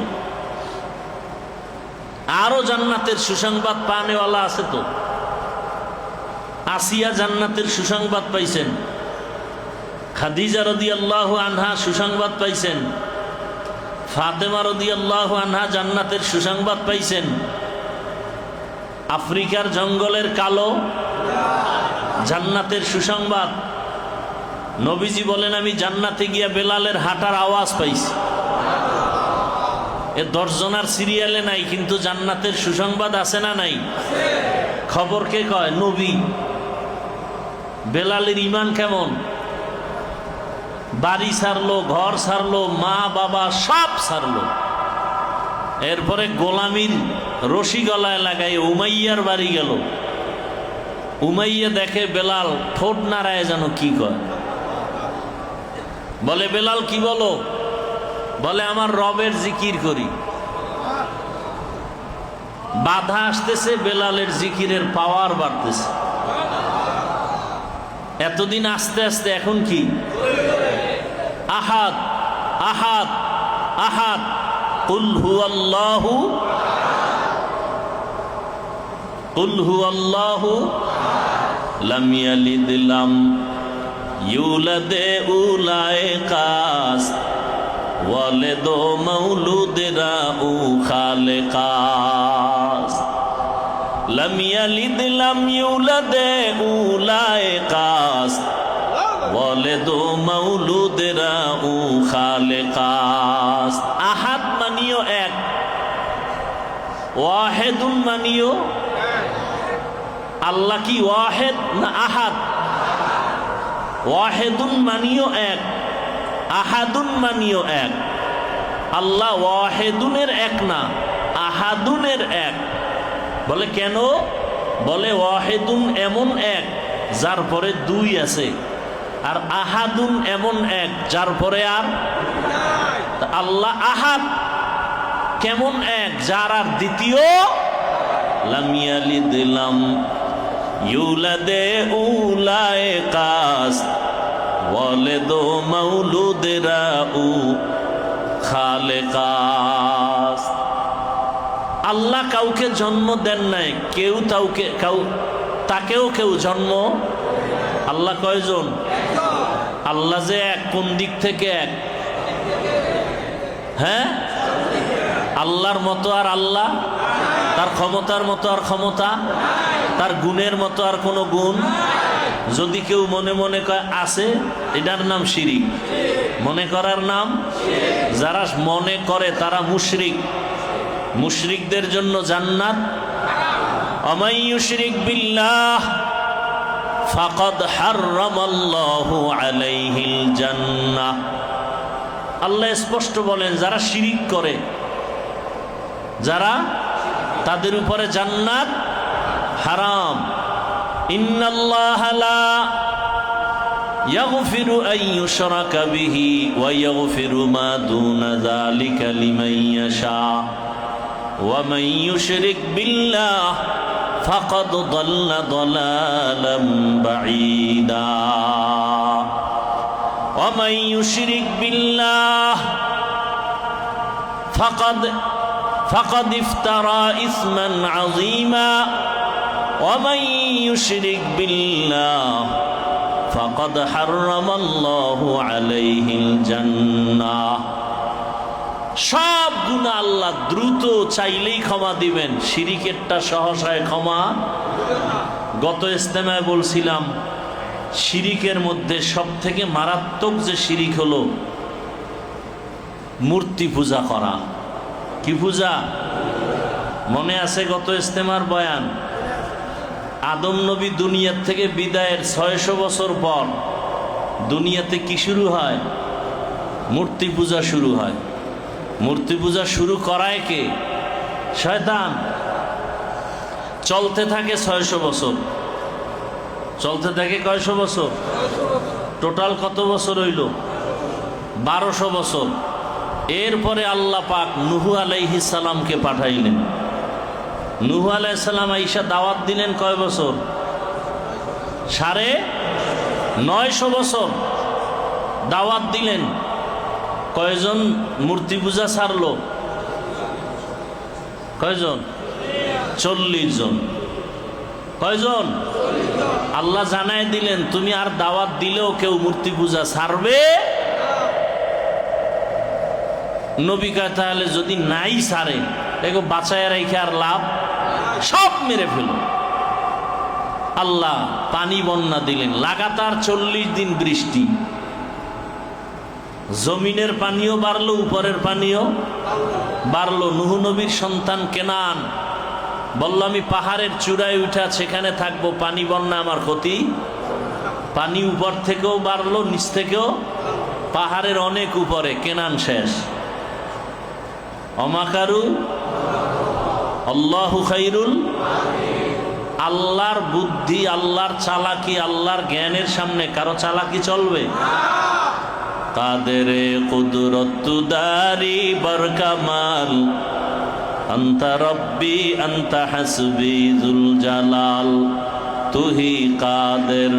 Speaker 1: আরো জান্নাতের সুসংবাদ পানেওয়ালা আছে তো। আসিয়া জান্নাতের সুসংবাদ পাইছেন, খাদিজা রাদিয়াল্লাহু আনহা সুসংবাদ পাইছেন, ফাতেমা রাদিয়াল্লাহু আনহা জান্নাতের সুসংবাদ পাইছেন। আফ্রিকার জঙ্গলের কালো জান্নাতের সুসংবাদ। নবীজি বলেন, আমি জান্নাতে গিয়া বেলালের হাঁটার আওয়াজ পাইছি। এ 10 জনার সিরিয়ালে নাই, কিন্তু জান্নাতের সুসংবাদ আছে না নাই? খবর কে কয়? নবী। বেলালের ঈমান কেমন? বাড়ি ছাড়লো, ঘর ছাড়লো, মা বাবা সব ছাড়লো। এরপরে গোলামির রশি গলায় লাগাই উমাইয়ার বাড়ি গেল। উমাইয়া দেখে বেলাল ঠোঁট নাড়ায় যেন কি কয়। বলে, বেলাল কি বলো? বলে, আমার রবের জিকির করি। বাধা আসতেছে, বেলালের জিকিরের পাওয়ার বাড়তেছে। এতদিন আস্তে আস্তে এখন কি? আহাদ আহাদ আহাদ, কুল হুয়াল্লাহু, কুল হুয়াল্লাহু লাম ইয়ালিদ লাম ইউলাদ উলায়ে কাস ওয়ালিদ মাউলুদরা উ খালেকাস। লাম ইয়ালিদ লাম ইউলাদ উলায়ে কাস ওয়ালিদ মাউলুদরা উ খালেকাস। মানিও এক, ওয়াহেদুন মানিও। আল্লাহ কি ওয়াহেদ না আহাদ? ওয়াহেদুন মানিও এক, আহাদুন মানিও এক। আল্লাহ ওয়াহেদুনের এক না, আহাদুনের এক। বলে কেন? বলে ওয়াহেদুন এমন এক যার পরে দুই আছে, আর আহাদুন এমন এক যার পরে আর। আল্লাহ আহাদ কেমন এক? যার আর দ্বিতীয়। লাম ইয়ালিদ লাম ইউলাদে উলায়ে কাস ওয়ালিদু মাউলুদেরা উ খালেকাস। আল্লাহ কাউকে জন্ম দেন নাই, কেউ তাকেও কেউ জন্ম। আল্লাহ কয়জন? আল্লাহ যে এক, কোন দিক থেকে এক? হ্যাঁ, আল্লাহর মতো আর আল্লাহ, তার ক্ষমতার মতো আর ক্ষমতা, তার গুণের মতো আর কোনো গুণ। যদি কেউ মনে মনে কয় আছে, এটার নাম শিরিক। মনে করার নাম, যারা মনে করে তারা মুশরিক। মুশরিকদের জন্য জান্নাত। ওয়ামান ইউশরিক বিল্লাহ ফাকাদ হাররামাল্লাহু আলাইহিল জান্নাহ। আল্লাহ স্পষ্ট বলেন, যারা শিরিক করে, যারা, তাদের উপরে জান্নাত হারাম। ইন্নাল্লাহা লা ইয়াগফিরু আন ইউশরাকা বিহি ওয়া ইয়াগফিরু মা দুনা যালিকা লিমান ইয়াশা ওয়া মান ইউশরিক বিল্লাহ ফাকাদ দাল্লা দালালাম বাঈদা। ওয়া মান ইউশরিক বিল্লাহ ফাকাদ ইফতারা ইসমান আযীমা ওয়া মান ইউশরিক বিল্লাহ ফাকাদ হাররামাল্লাহু আলাইহিল জান্নাহ। সব গুনাহ আল্লাহ দ্রুত চাইলেই ক্ষমা দিবেন, শিরিকেরটা সহসায় ক্ষমা। গত ইজতেমায় বলছিলাম, শিরিকের মধ্যে সব থেকে মারাত্মক যে শিরিক হলো মূর্তি পূজা করা। কি পূজা? মনে আছে গত ইজতেমার বয়ান? আদম নবী দুনিয়ার থেকে বিদায়ের 600 বছর পর দুনিয়াতে কি শুরু হয়? মূর্তি পূজা শুরু হয়। মূর্তি পূজা শুরু করায় কে? শয়তান। চলতে থাকে 600 বছর। চলতে থাকে কয়শো বছর? টোটাল কত বছর হইল? 1200 বছর। এরপরে আল্লাহ পাক নূহ আলাইহিস সালামকে পাঠাইলেন। নূহ আলাইহিস সালাম আইসা দাওয়াত দিলেন কয় বছর? 950 বছর দাওয়াত দিলেন। কয়জন মূর্তি পূজা ছাড়লো? কয়জন? 40 জন। কয়জন? আল্লাহ জানায় দিলেন, তুমি আর দাওয়াত দিলেও কেউ মূর্তি পূজা ছাড়বে। নবী কয়, তাহলে যদি নাই ছাড়ে, দেখো বাঁচায় রেখে আর লাভ, সব মেরে ফেল। আল্লাহ পানি বন্যা দিলেন, লাগাতার 40 দিন বৃষ্টি। জমিনের পানিও বাড়লো, উপরের পানিও বাড়লো। নূহ নবীর সন্তান কেনান বলল, আমি পাহাড়ের চূড়ায় উঠা সেখানে থাকবো, পানি বন্যা আমার ক্ষতি। পানি উপর থেকেও বাড়লো, নিচ থেকেও, পাহাড়ের অনেক উপরে। কেনান শেষ। অমাকারু আল্লাহু খাইরুল। আল্লাহর বুদ্ধি, আল্লাহর চালাকি, আল্লাহর জ্ঞানের সামনে কারো চালাকি চলবে? কাদের কুদরত দারি বরকামাল আন্তা রব্বি আন্তা হাসবি যুল জালাল তুহি কাদের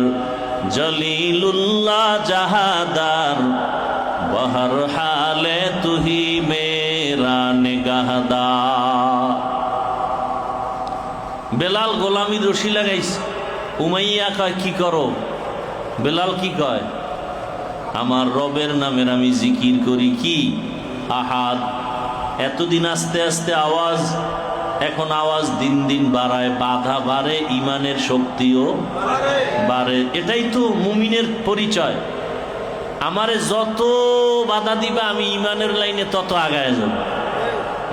Speaker 1: জলিলুল্লাহ জাহাদার বহর হালে তুহি মেরা নিগাহদার। বেলাল গোলামি রশি লাগাইছে। উমাইয়া কয়, কি করো? বেলাল কি কয়? আমার রবের নামের আমি জিকির করি। কি? আহাদ। এতদিন আস্তে আস্তে আওয়াজ, এখন আওয়াজ দিন দিন বাড়ায়, বাধা বাড়ে, ইমানের শক্তিও বাড়ে। এটাই তো মুমিনের পরিচয়। আমারে যত বাধা দিবা আমি ইমানের লাইনে তত আগায় যাব।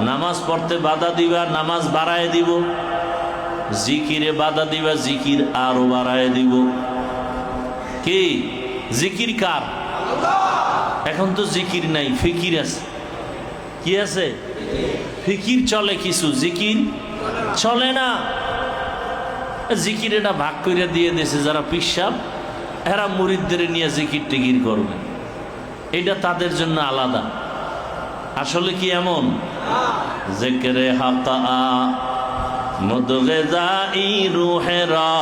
Speaker 1: নামাজ পড়তে বাধা দিবা, নামাজ বাড়ায় দিব। জিকিরে বাধা দিবা, জিকির আরো বাড়ায় দিব। কি জিকির কার? এখন তো জিকির নাই, ফিকির আছে। কি আছে? ফিকির চলে কিছু, জিকির চলে না। জিকির এটা ভাগ করে দিয়ে দিয়েছে যারা পিসাব, এরা মুরিদদের নিয়ে জিকির টিকির করবে, এটা তাদের জন্য আলাদা। আসলে কি এমন? জিকরে হাকা মুদগিজাই রুহেরা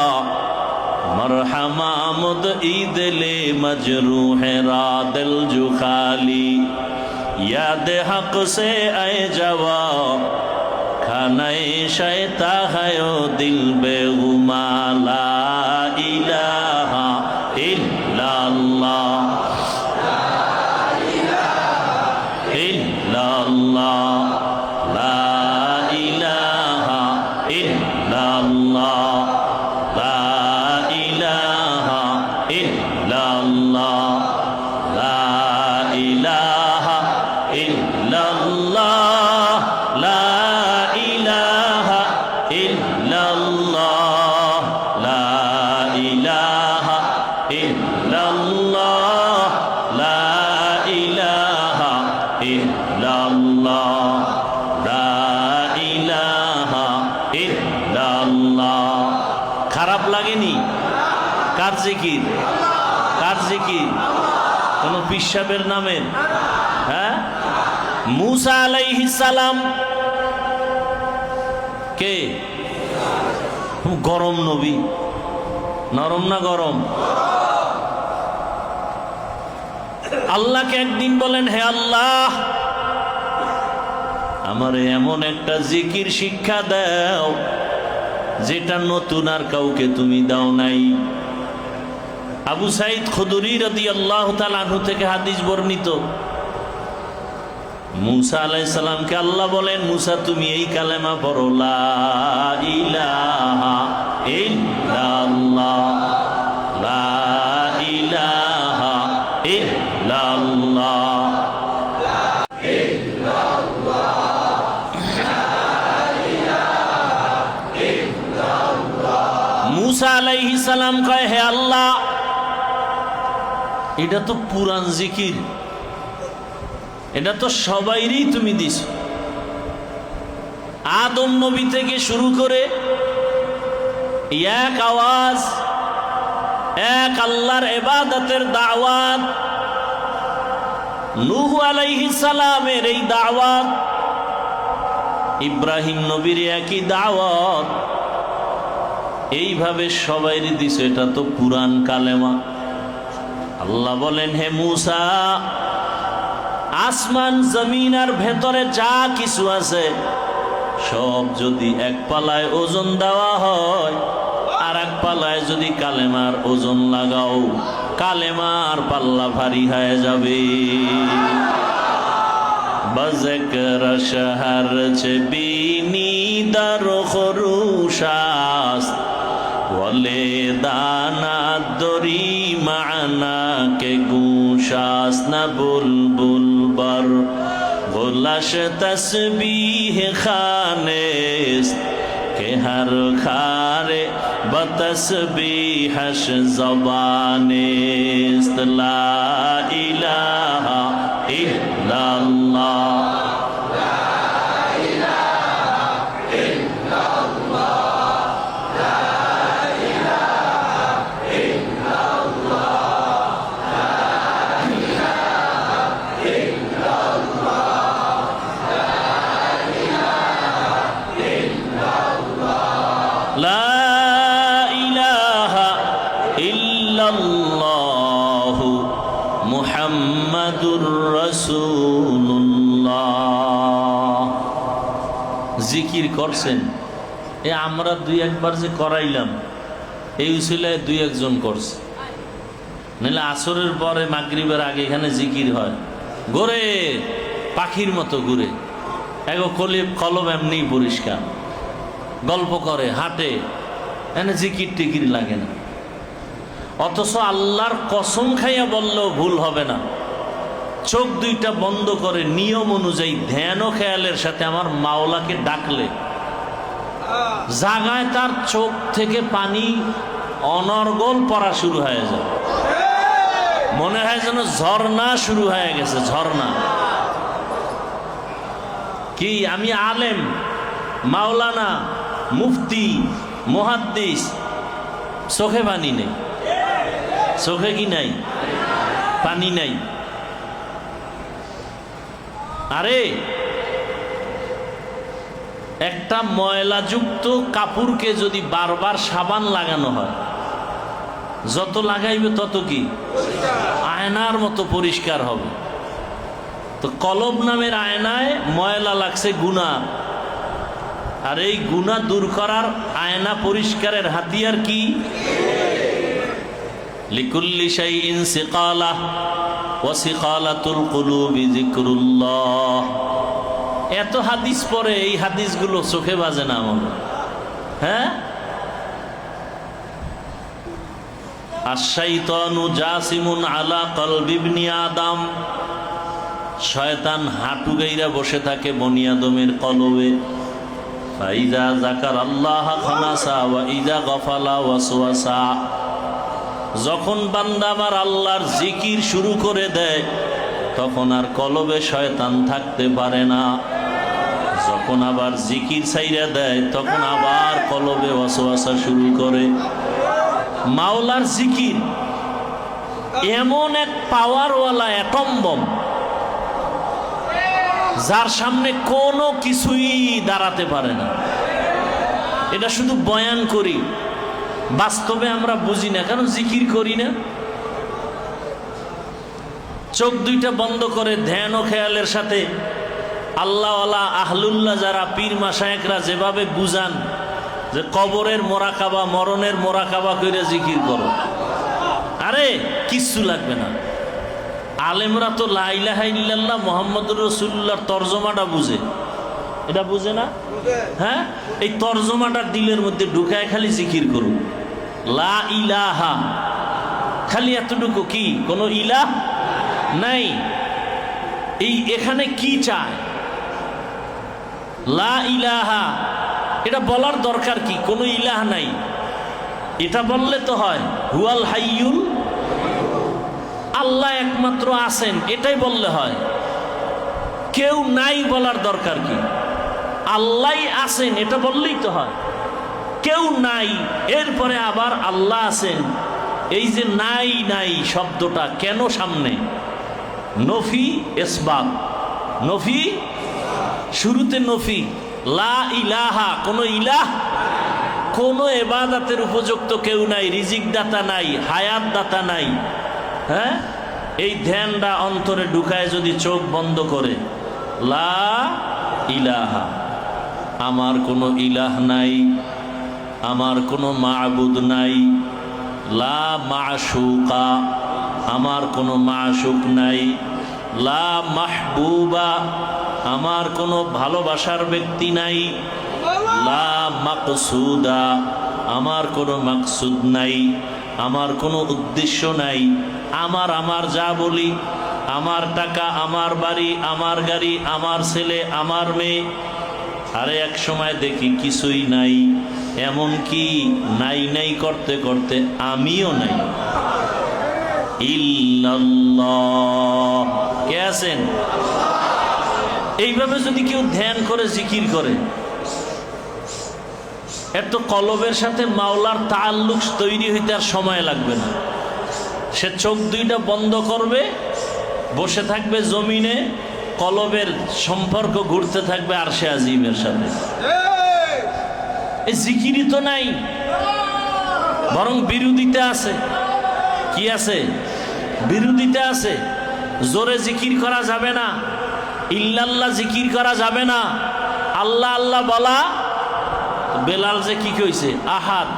Speaker 1: মরহমা মুদঈদলে মজরুহেরা দিল জু খালি याद हक से आए जवा खानाए शैता है ओ दिल बेगुमा ला इलाहा इल्लल्लाह ला इलाहा इल्लल्लाह ला इलाहा इल्लल्लाह ला इलाहा इल्लल्लाह ला इलाहा ইল্লাল্লাহ লা ইলাহা ইল্লাল্লাহ লা ইলাহা ইল্লাল্লাহ লা ইলাহা ইল্লাল্লাহ লা ইলাহা ইল্লাল্লাহ। খারাপ লাগেনি? কার জিকির? কার জিকির? কোন পিসাবের নামের? হ্যাঁ, মুসা আলাইহিস সালাম কে? গরম নবী, নরম না গরম? আল্লাহকে একদিন বলেন, হে আল্লাহ, আমারে এমন একটা জিকির শিক্ষা দাও যেটা নতুন আর কাউকে তুমি দাও নাই। আবু সাঈদ খুদরি রাদিয়াল্লাহু তাআলা আনহু থেকে হাদিস বর্ণিত, মুসা আলাইহিস সালামকে আল্লাহ বলেন, মুসা তুমি এই কালেমা পড়ো, লা ইলাহা ইল্লাল্লাহ লা ইলাহা ইল্লাল্লাহ লা ইল্লাল্লাহ মুসা আলাইহিস সালাম কয়, হে আল্লাহ, এটা তো পুরান জিকির, এটা তো সবাইরই তুমি দিছ। আদম নবী থেকে শুরু করে এক আওয়াজ, এক আল্লাহর ইবাদতের দাওয়াত, নূহ আলাইহিস সালামের এই দাওয়াত, ইব্রাহিম নবীর একই দাওয়াত, এইভাবে সবাইরই দিছ। এটা তো পুরান কালেমা। আল্লাহ বলেন, হে মুসা, আসমান জমিন আর ভেতরে যা কিছু আছে সব যদি এক পালায় ওজন দেওয়া হয় আর এক পালায় যদি কালেমার ওজন লাগাও, কালেমার পাল্লা ভারী হয়ে যাবে। বজকর শহর বিনি দর খরুশাস ওলে দানা দরি মানা কে গুশাস না বুলবুল বর গুলাশ তসবিহ খানেস কে হর খারে বতসবিহশ জবানেস লা ইলাহা ইল্লাল্লাহ মুহাম্মাদুর রাসূলুল্লাহ। জিকির করছেন, এ আমরা দুই একবার যে করাইলাম, এই উসিলায় দুই একজন করছে, নাহলে আসরের পরে মাগরিবের আগে এখানে জিকির হয়, ঘুরে পাখির মতো ঘুরে, এগো কলম এমনি পরিষ্কার, গল্প করে, হাঁটে, এনে জিকির টিকির লাগে না। অথচ আল্লাহর কসম খাইয়া বললেও ভুল হবে না, চোখ দুইটা বন্ধ করে নিয়ম অনুযায়ী ধ্যান ও খেয়ালের সাথে আমার মাওলাকে ডাকলে জাগায় তার চোখ থেকে পানি অনর্গল পড়া শুরু হয়ে যায়, মনে হয় যেন ঝর্ণা শুরু হয়ে গেছে, ঝর্ণা। কি আমি আলেম, মাওলানা, মুফতি, মুহাদ্দিস, চোখে পানি নেই? চোখে কি নাই? পানি নাই। আরে একটা ময়লাযুক্ত কাপড়কে যদি বারবার সাবান লাগানো হয়, যত লাগাইবে তত কি আয়নার মতো পরিষ্কার হবে। তো কলব নামের আয়নায় ময়লা লাগছে গুনাহ, আর এই গুনাহ দূর করার আয়না পরিষ্কারের হাতিয়ার কি? লিকুল্লি শাইইন সিকালাহ ওয়া সিকালাতুল কুলুবি যিকরুল্লাহ। এত হাদিস পড়ে এই হাদিসগুলো চোখে বাজে না আমার? হ্যাঁ, আশ-শাইতানু জাসিমুন আলা কলবি ইবনি আদম। শয়তান হাঁটু গাইরা বসে থাকে বনি আদমের কলবে। ফাইদা যাকারাল্লাহ খানাসা ওয়া ইযা গাফালা ওয়াসওয়াসা। যখন বান্দা আমার আল্লাহর জিকির শুরু করে দেয় তখন আর কলবে শয়তান থাকতে পারে না। যখন আবার জিকির ছাইরা দেয় তখন আবার কলবে ওয়াসওয়াসা শুরু করে। মাওলার জিকির এমন এক পাওয়ারওয়ালা অ্যাটম বম, যার সামনে কোনো কিছুই দাঁড়াতে পারে না। এটা শুধু বয়ান করি, বাস্তবে আমরা বুঝি না, কারণ জিকির করি না। চোখ দুইটা বন্ধ করে ধ্যান ও খেয়ালের সাথে আল্লাহওয়ালা আহলুল্লাহ যারা পীর মাশায়েখরা যেভাবে বুঝান যে কবরের মোরাকাবা, মরণের মোরাকাবা কইরা জিকির করো, আরে কিচ্ছু লাগবে না। আলেমরা তো লা ইলাহা ইল্লাল্লাহ মুহাম্মাদুর রাসূলুল্লাহর তরজমাটা বুঝে, এটা বুঝে না? হ্যাঁ, এই তরজমাটা দিলের মধ্যে ঢুকায় খালি জিকির করুন, লা ইলাহা, খালি এতটুকু। কি কোনো ইলাহ নাই? এই এখানে কি চায়? লা ইলাহা, এটা বলার দরকার কি? কোনো ইলাহ নাই, এটা বললে তো হয়। হুয়াল হাইয়ুল, আল্লাহ একমাত্র আছেন, এটাই বললে হয়। কেউ নাই বলার দরকার কি? আল্লাহ আছেন এটা বললেই তো হয়। কেউ নাই, এরপরে আবার আল্লাহ আছেন। এই যে নাই নাই শব্দটা কেন সামনে? নফি ইসবাত, নফি, শুরুতে নফি। লা ইলাহা, কোনো ইলাহ, কোনো ইবাদতের উপযুক্ত কেউ নাই, রিজিক দাতা নাই, হায়াত দাতা নাই। হ্যাঁ, এই ধ্যানটা অন্তরে ঢুকায় যদি চোখ বন্ধ করে, লা ইলাহা, আমার কোনো ইলাহ নাই, আমার কোনো মাবুদ নাই। লা মাশুকা, আমার কোনো মাশুক নাই। লা মাহবুবা, আমার কোনো ভালোবাসার ব্যক্তি নাই। লা মাকসুদা, আমার কোনো মাকসুদ নাই, আমার কোনো উদ্দেশ্য নাই। আমার যা বলি, আমার টাকা, আমার বাড়ি, আমার গাড়ি, আমার ছেলে, আমার মেয়ে, আরে এক সময় দেখি কিছুই নাই। এমন কি নাই নাই করতে করতে আমিও নাই। ইল্লাল্লাহ, কে আছেন? এইভাবে যদি কেউ ধ্যান করে জিকির করে, এত কলবের সাথে মাওলার তাআল্লুক তৈরি হইতে আর সময় লাগবে না। সে চোখ দুইটা বন্ধ করবে, বসে থাকবে জমিনে, কলবের সম্পর্ক ঘুরতে থাকবে আরশে আজিমের সাথে। এই জিকিরই তো নাই, বরং বিরোধিতা আছে। কি আছে? বিরোধিতা আছে। জোরে জিকির করা যাবে না, ইল্লাল্লাহ জিকির করা যাবে না, আল্লাহ আল্লাহ বলা। বেলাল যে কি কইছে, আহাদ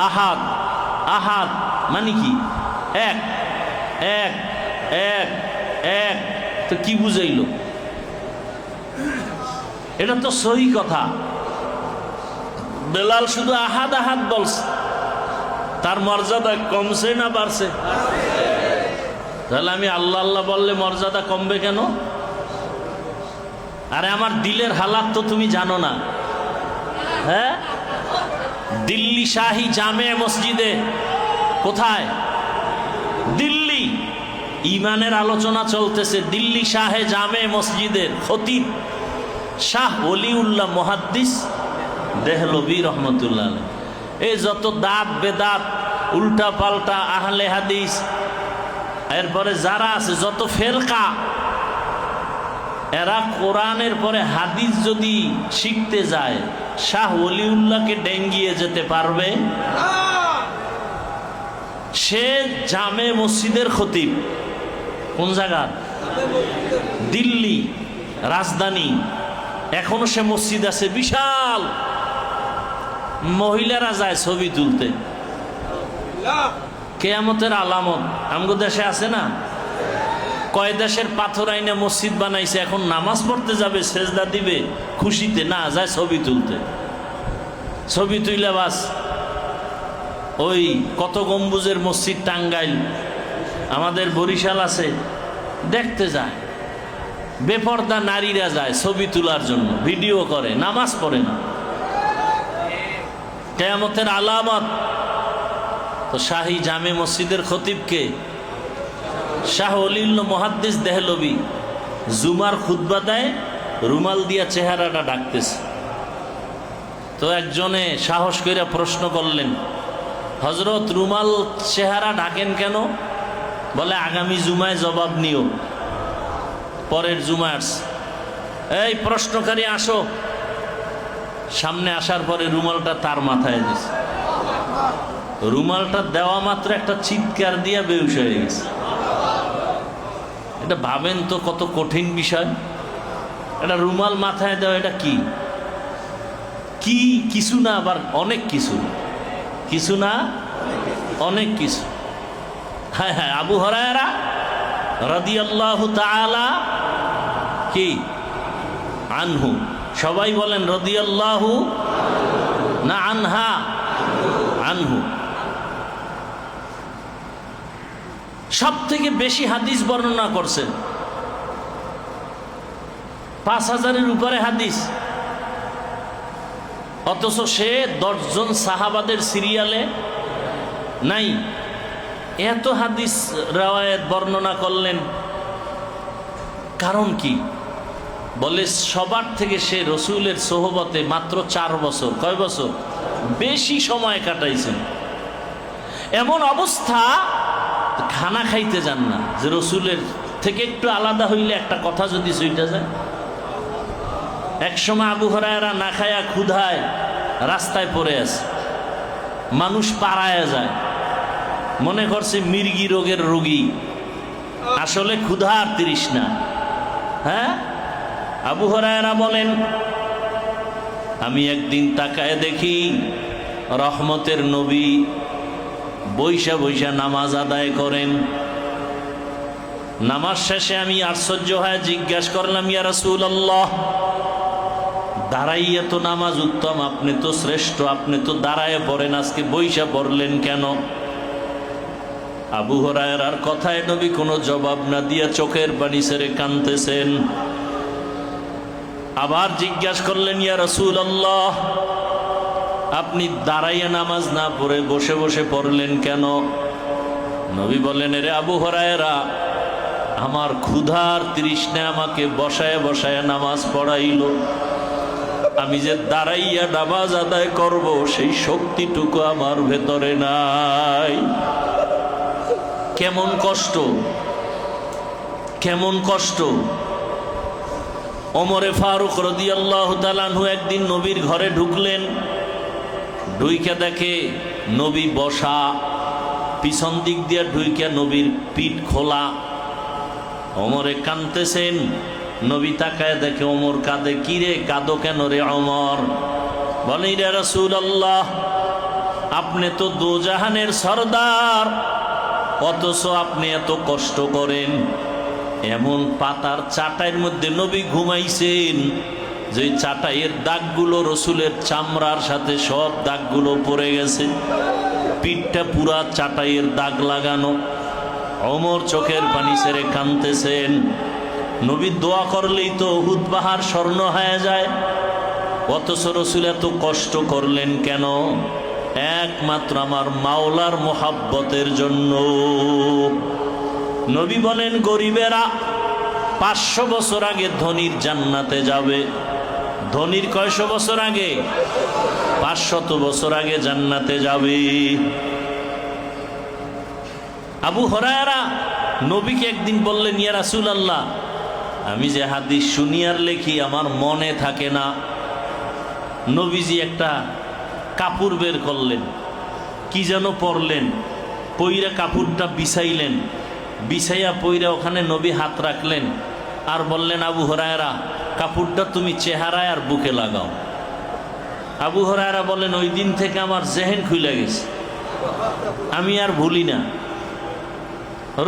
Speaker 1: আহাদ আহাদ মানে কি? এক এক এক এক, তো কি বুঝাইল? এটা তো সহি কথা। বেলাল শুধু আহাদ আহাদ বলছে, তার মর্যাদা কমছে না বাড়ছে? তাহলে আমি আল্লাহ আল্লাহ বললে মর্যাদা কমবে কেন? আরে আমার দিলের হালাত তো তুমি জানো না। হ্যাঁ, দিল্লি শাহী জামে মসজিদে, কোথায়? দিল্লি, ইমানের আলোচনা চলতেছে। দিল্লি শাহে জামে মসজিদের খতিব শাহ ওলিউল্লাহ মুহাদ্দিস দেহলভী রহমতুল্লাহ আলাইহ। এই যত দাঁত বেদাত উল্টা পাল্টা আহলে হাদিস, এরপরে যারা আছে যত ফেরকা, এরা কোরআনের পরে হাদিস যদি শিখতে যায়, শাহ ওলিউল্লাহকে ডেঙ্গিয়ে যেতে পারবে? সে জামে মসজিদের খতিব। কোন জায়গা? দিল্লি রাজধানী। এখনো সে মসজিদ আছে বিশাল। মহিলারা যায় ছবি তুলতে। কিয়ামতের আলামত আমগো দেশে আছে না? কয় দেশের পাথর আইনে মসজিদ বানাইছে, এখন নামাজ পড়তে যাবে, সেজদা দিবে খুশিতে, না যায় ছবি তুলতে। ছবি তুইলে বাস ওই কত গম্বুজের মসজিদ টাঙ্গাইল, আমাদের বরিশাল আছে, দেখতে যায়। বেপর্দা নারীরা যায় ছবি তোলার জন্য, ভিডিও করে, নামাজ পড়ে না। কিয়ামতের আলামত। তো শাহী জামে মসজিদের খতিবকে শাহ ওলিউল্লাহ মুহাদ্দিস দেহলভী জুমার খুতবা দেয়, রুমাল দিয়া চেহারাটা ঢাকতেছে। তো একজনে সাহস করে প্রশ্ন করলেন, হযরত রুমাল চেহারা ঢাকেন কেন? বলে আগামী জুমায় জবাব নিও। পরের জুমায় আসছে, এই প্রশ্নকারী আসো। সামনে আসার পরে রুমালটা তার মাথায় দিছে। রুমালটা দেওয়া মাত্র একটা চিৎকার দিয়া বেহুশ হয়ে গেছে। এটা ভাবেন তো কত কঠিন বিষয়। এটা রুমাল মাথায় দেওয়া, এটা কি কি কিছু না, আবার অনেক কিছু। কিছু না, অনেক কিছু। হ্যাঁ হ্যাঁ, আবু হুরায়রা রাদিয়াল্লাহু তাআলা কি আনহু, সবাই বলেন রাদিয়াল্লাহু, না আনহা, আনহু। সব থেকে বেশি হাদিস বর্ণনা করছেন, 5000-এর উপরে হাদিস। অথচ সে 10 জন সাহাবাদের সিরিয়ালে নাই। এত হাদিস রাওয়ায়াত বর্ণনা করলেন, কারণ কি? বলে সবার থেকে সে রসুলের সোহবতে মাত্র 4 বছর, কয় বছর বেশি সময় কাটাইছেন। এমন অবস্থা খানা খাইতে যান না, যে রসুলের থেকে একটু আলাদা হইলে একটা কথা যদি সুইটা যায়। একসময় আবু হুরায়রা না খায়া ক্ষুধায় রাস্তায় পড়ে আছে, মানুষ পাড়ায় যায়, মনে করছে মির্গি রোগের রোগী, আসলে ক্ষুধার তৃষ্ণা। হ্যাঁ, আবু হুরায়রা বলেন, আমি একদিন তাকায় দেখি রহমতের নবী বৈশা বৈশা নামাজ আদায় করেন। নামাজ শেষে আমি আশ্চর্য হয়ে জিজ্ঞাসা করলাম, ইয়া রাসূলুল্লাহ, দাঁড়াইয়া তো নামাজ উত্তম, আপনি তো শ্রেষ্ঠ, আপনি তো দাঁড়ায় পড়েন, আজকে বৈশা পড়লেন কেন? আবু হুরায়রার কথায় নবী কোনো জবাব না দিয়া চোখের পানি ছেড়ে কাঁদতেছেন। আবার জিজ্ঞাসা করলেন, ইয়া রাসূলুল্লাহ, আপনি দাঁড়াইয়া নামাজ না পড়ে বসে বসে পড়লেন কেন? নবী বলেন, রে আবু হুরায়রা, আমার ক্ষুধার তৃষ্ণা আমাকে বসায় বসায় নামাজ পড়াইল। আমি যে দাঁড়াইয়া নামাজ আদায় করব, সেই শক্তিটুকু আমার ভেতরে নাই। কেমন কষ্ট, কেমন কষ্ট। ওমরে ফারুক রাদিয়াল্লাহু তাআলা আনহু একদিন নবীর ঘরে ঢুকলেন, ঢুইকা দেখে নবী বসা, পিছন দিক দিয়ে ঢুইকা নবীর পিঠ খোলা। ওমরে কাঁদতেছেন, নবী তাকায় দেখে ওমর কাঁদে। কিরে কাঁদো কেন রে ওমর? বলে, ইয়া রাসূলুল্লাহ, আপনি তো দোজাহানের সরদার, অথচ আপনি এত কষ্ট করেন। এমন পাতার চাটাইয়ের মধ্যে নবী ঘুমাইছেন, যে চাটাইয়ের দাগগুলো রসুলের চামড়ার সাথে সব দাগগুলো পড়ে গেছে, পিঠটা পুরা চাটাইয়ের দাগ লাগানো। ওমর চোখের পানি ছেড়ে কাঁদতেছেন। নবী দোয়া করলেই তো উহুদ পাহাড় স্বর্ণ হয়ে যায়, অথচ রাসূল এত কষ্ট করলেন কেন? একমাত্র আমার মাওলার মোহাব্বতের জন্য। নবী বলেন, গরিবেরা 500 বছর আগে ধনীর জান্নাতে যাবে। ধনীর কয়শো বছর আগে? 500 বছর আগে জান্নাতে যাবে। আবু হুরায়রা নবীকে একদিন বললেন, ইয়া রাসূলুল্লাহ, আমি যে হাদিস শুনি আর লেখি আমার মনে থাকে না। নবীজি একটা কাপড় বের করলেন, কি যেন পরলেন, পইরা কাপড়টা বিছাইলেন, বিছাইয়া পইরা ওখানে নবী হাত রাখলেন আর বললেন, আবু হুরায়রা, কাপড়টা তুমি চেহারায় আর বুকে লাগাও। আবু হুরায়রা বলেন, ওই দিন থেকে আমার জেহেন খুলে গেছে, আমি আর ভুলি না।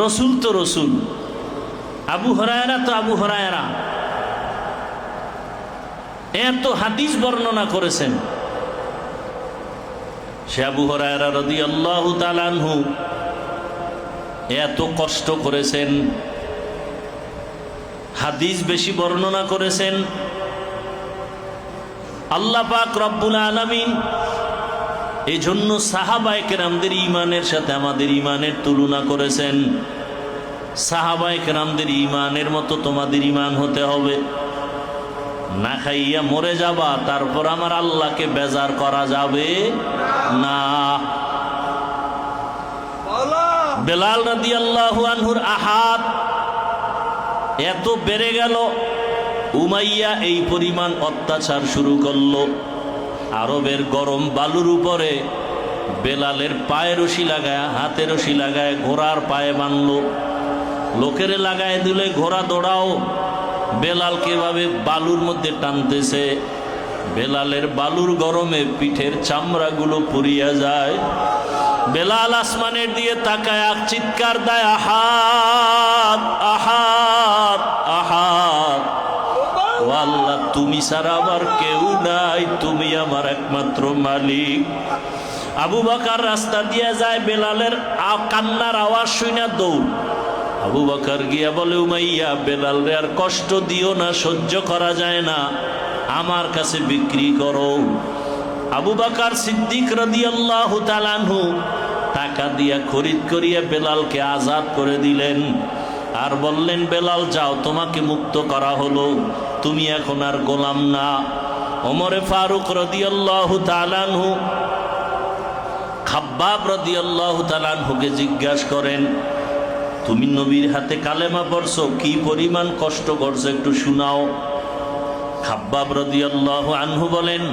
Speaker 1: রসুল তো রসুল, আবু হুরায়রা তো আবু হুরায়রা, এত হাদিস বর্ণনা করেছেন। সে আবু হুরায়রা রাদিয়াল্লাহু তাআলা আনহু এত কষ্ট করেছেন, হাদিস বেশি বর্ণনা করেছেন। আল্লাহ পাক রব্বুল আলামিন এই জন্য সাহাবায়ে কেরামদের ঈমানের সাথে আমাদের ঈমানের তুলনা করেছেন। সাহাবায়ে কেরামদের ঈমানের মতো তোমাদের ঈমান হতে হবে। না খাইয়া মরে যাবা, তারপর আমার আল্লাহকে বেজার করা যাবে না। বেলাল রাদিয়াল্লাহু আনহুর আহাত এত বেড়ে গেল, উমাইয়া এই পরিমাণ অত্যাচার শুরু করলো। আরবের গরম বালুর উপরে বেলালের পায়ে রশি লাগায়, হাতে রশি লাগায় ঘোড়ার পায়ে বাঁধলো। লোকেরে লাগায় দিলে ঘোড়া দৌড়াও, বেলালকে ভাবে বালুর মধ্যে টানতেছে। বেলালের বালুর গরমে পিঠের চামড়াগুলো পুড়িয়া যায়। বেলাল আসমানের দিয়ে তাকায় চিৎকার দেয়, আহাদ আহাদ আহাদ, ও আল্লাহ, তুমি ছাড়া আমার কেউ নাই, তুমি আমার একমাত্র মালিক। আবু বকর রাস্তা দিয়ে যায়, বেলালের কান্নার আওয়াজ শুনে দৌড়। আবু বকর গিয়া বলে, উমাইয়া, বেলাল রে আর কষ্ট দিও না, সহ্য করা যায় না, আমার কাছে বিক্রি করো। আবু বকর সিদ্দিক রাদিয়াল্লাহু তাআলা আনহু টাকা দিয়া খরিদ করিয়া বেলালকে আজাদ করে দিলেন আর বললেন, বেলাল যাও, তোমাকে মুক্ত করা হলো, তুমি এখন আর গোলাম না। ওমরে ফারুক রাদিয়াল্লাহু তাআলা আনহু খাব্বাব রাদিয়াল্লাহু তাআলা আনহুকে জিজ্ঞাসা করেন, তুমি নবীর হাতে কালেমা পড়ছো, কি পরিমাণ কষ্ট করছো একটু শুনাও। খাব্বাব রাদিয়াল্লাহু আনহু বলেন,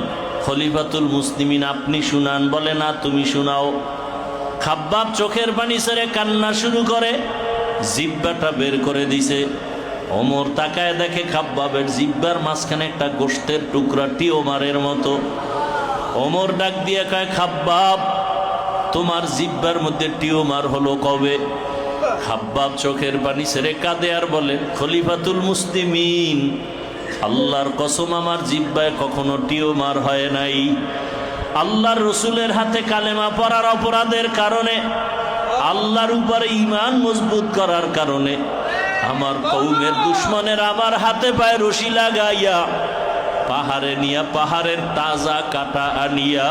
Speaker 1: খলিফাতুল মুসলিমিন আপনি শুনান। বলে, না, তুমি শুনাও। খাব্বাব চোখের পানি ছেড়ে কান্না শুরু করে, জিহ্বাটা বের করে দিছে। ওমর তাকায় দেখে খাব্বাবের জিহ্বার মাঝখানে একটা গোশতের টুকরা টিওমারের মতো। ওমর ডাক দিয়ে কয়, খাব্বাব, তোমার জিহ্বার মধ্যে টিওমার হলো কবে? খাব্বাব চোখের পানি ছেড়ে কাঁদে আর বলেন, খলিফাতুল মুসলিমিন, আল্লাহর কসম আমার জিহ্বায় কখনো টিওমার হয় নাই। আল্লাহর রসুলের হাতে কালেমা পড়ার অপরাধের কারণে, আল্লাহর উপরে ঈমান মজবুত করার কারণে আমার কওমের দুশমনের আমার হাতে পায়ে রশি লাগাইয়া পাহাড়ে নিয়া, পাহাড়ের তাজা কাটা আনিয়া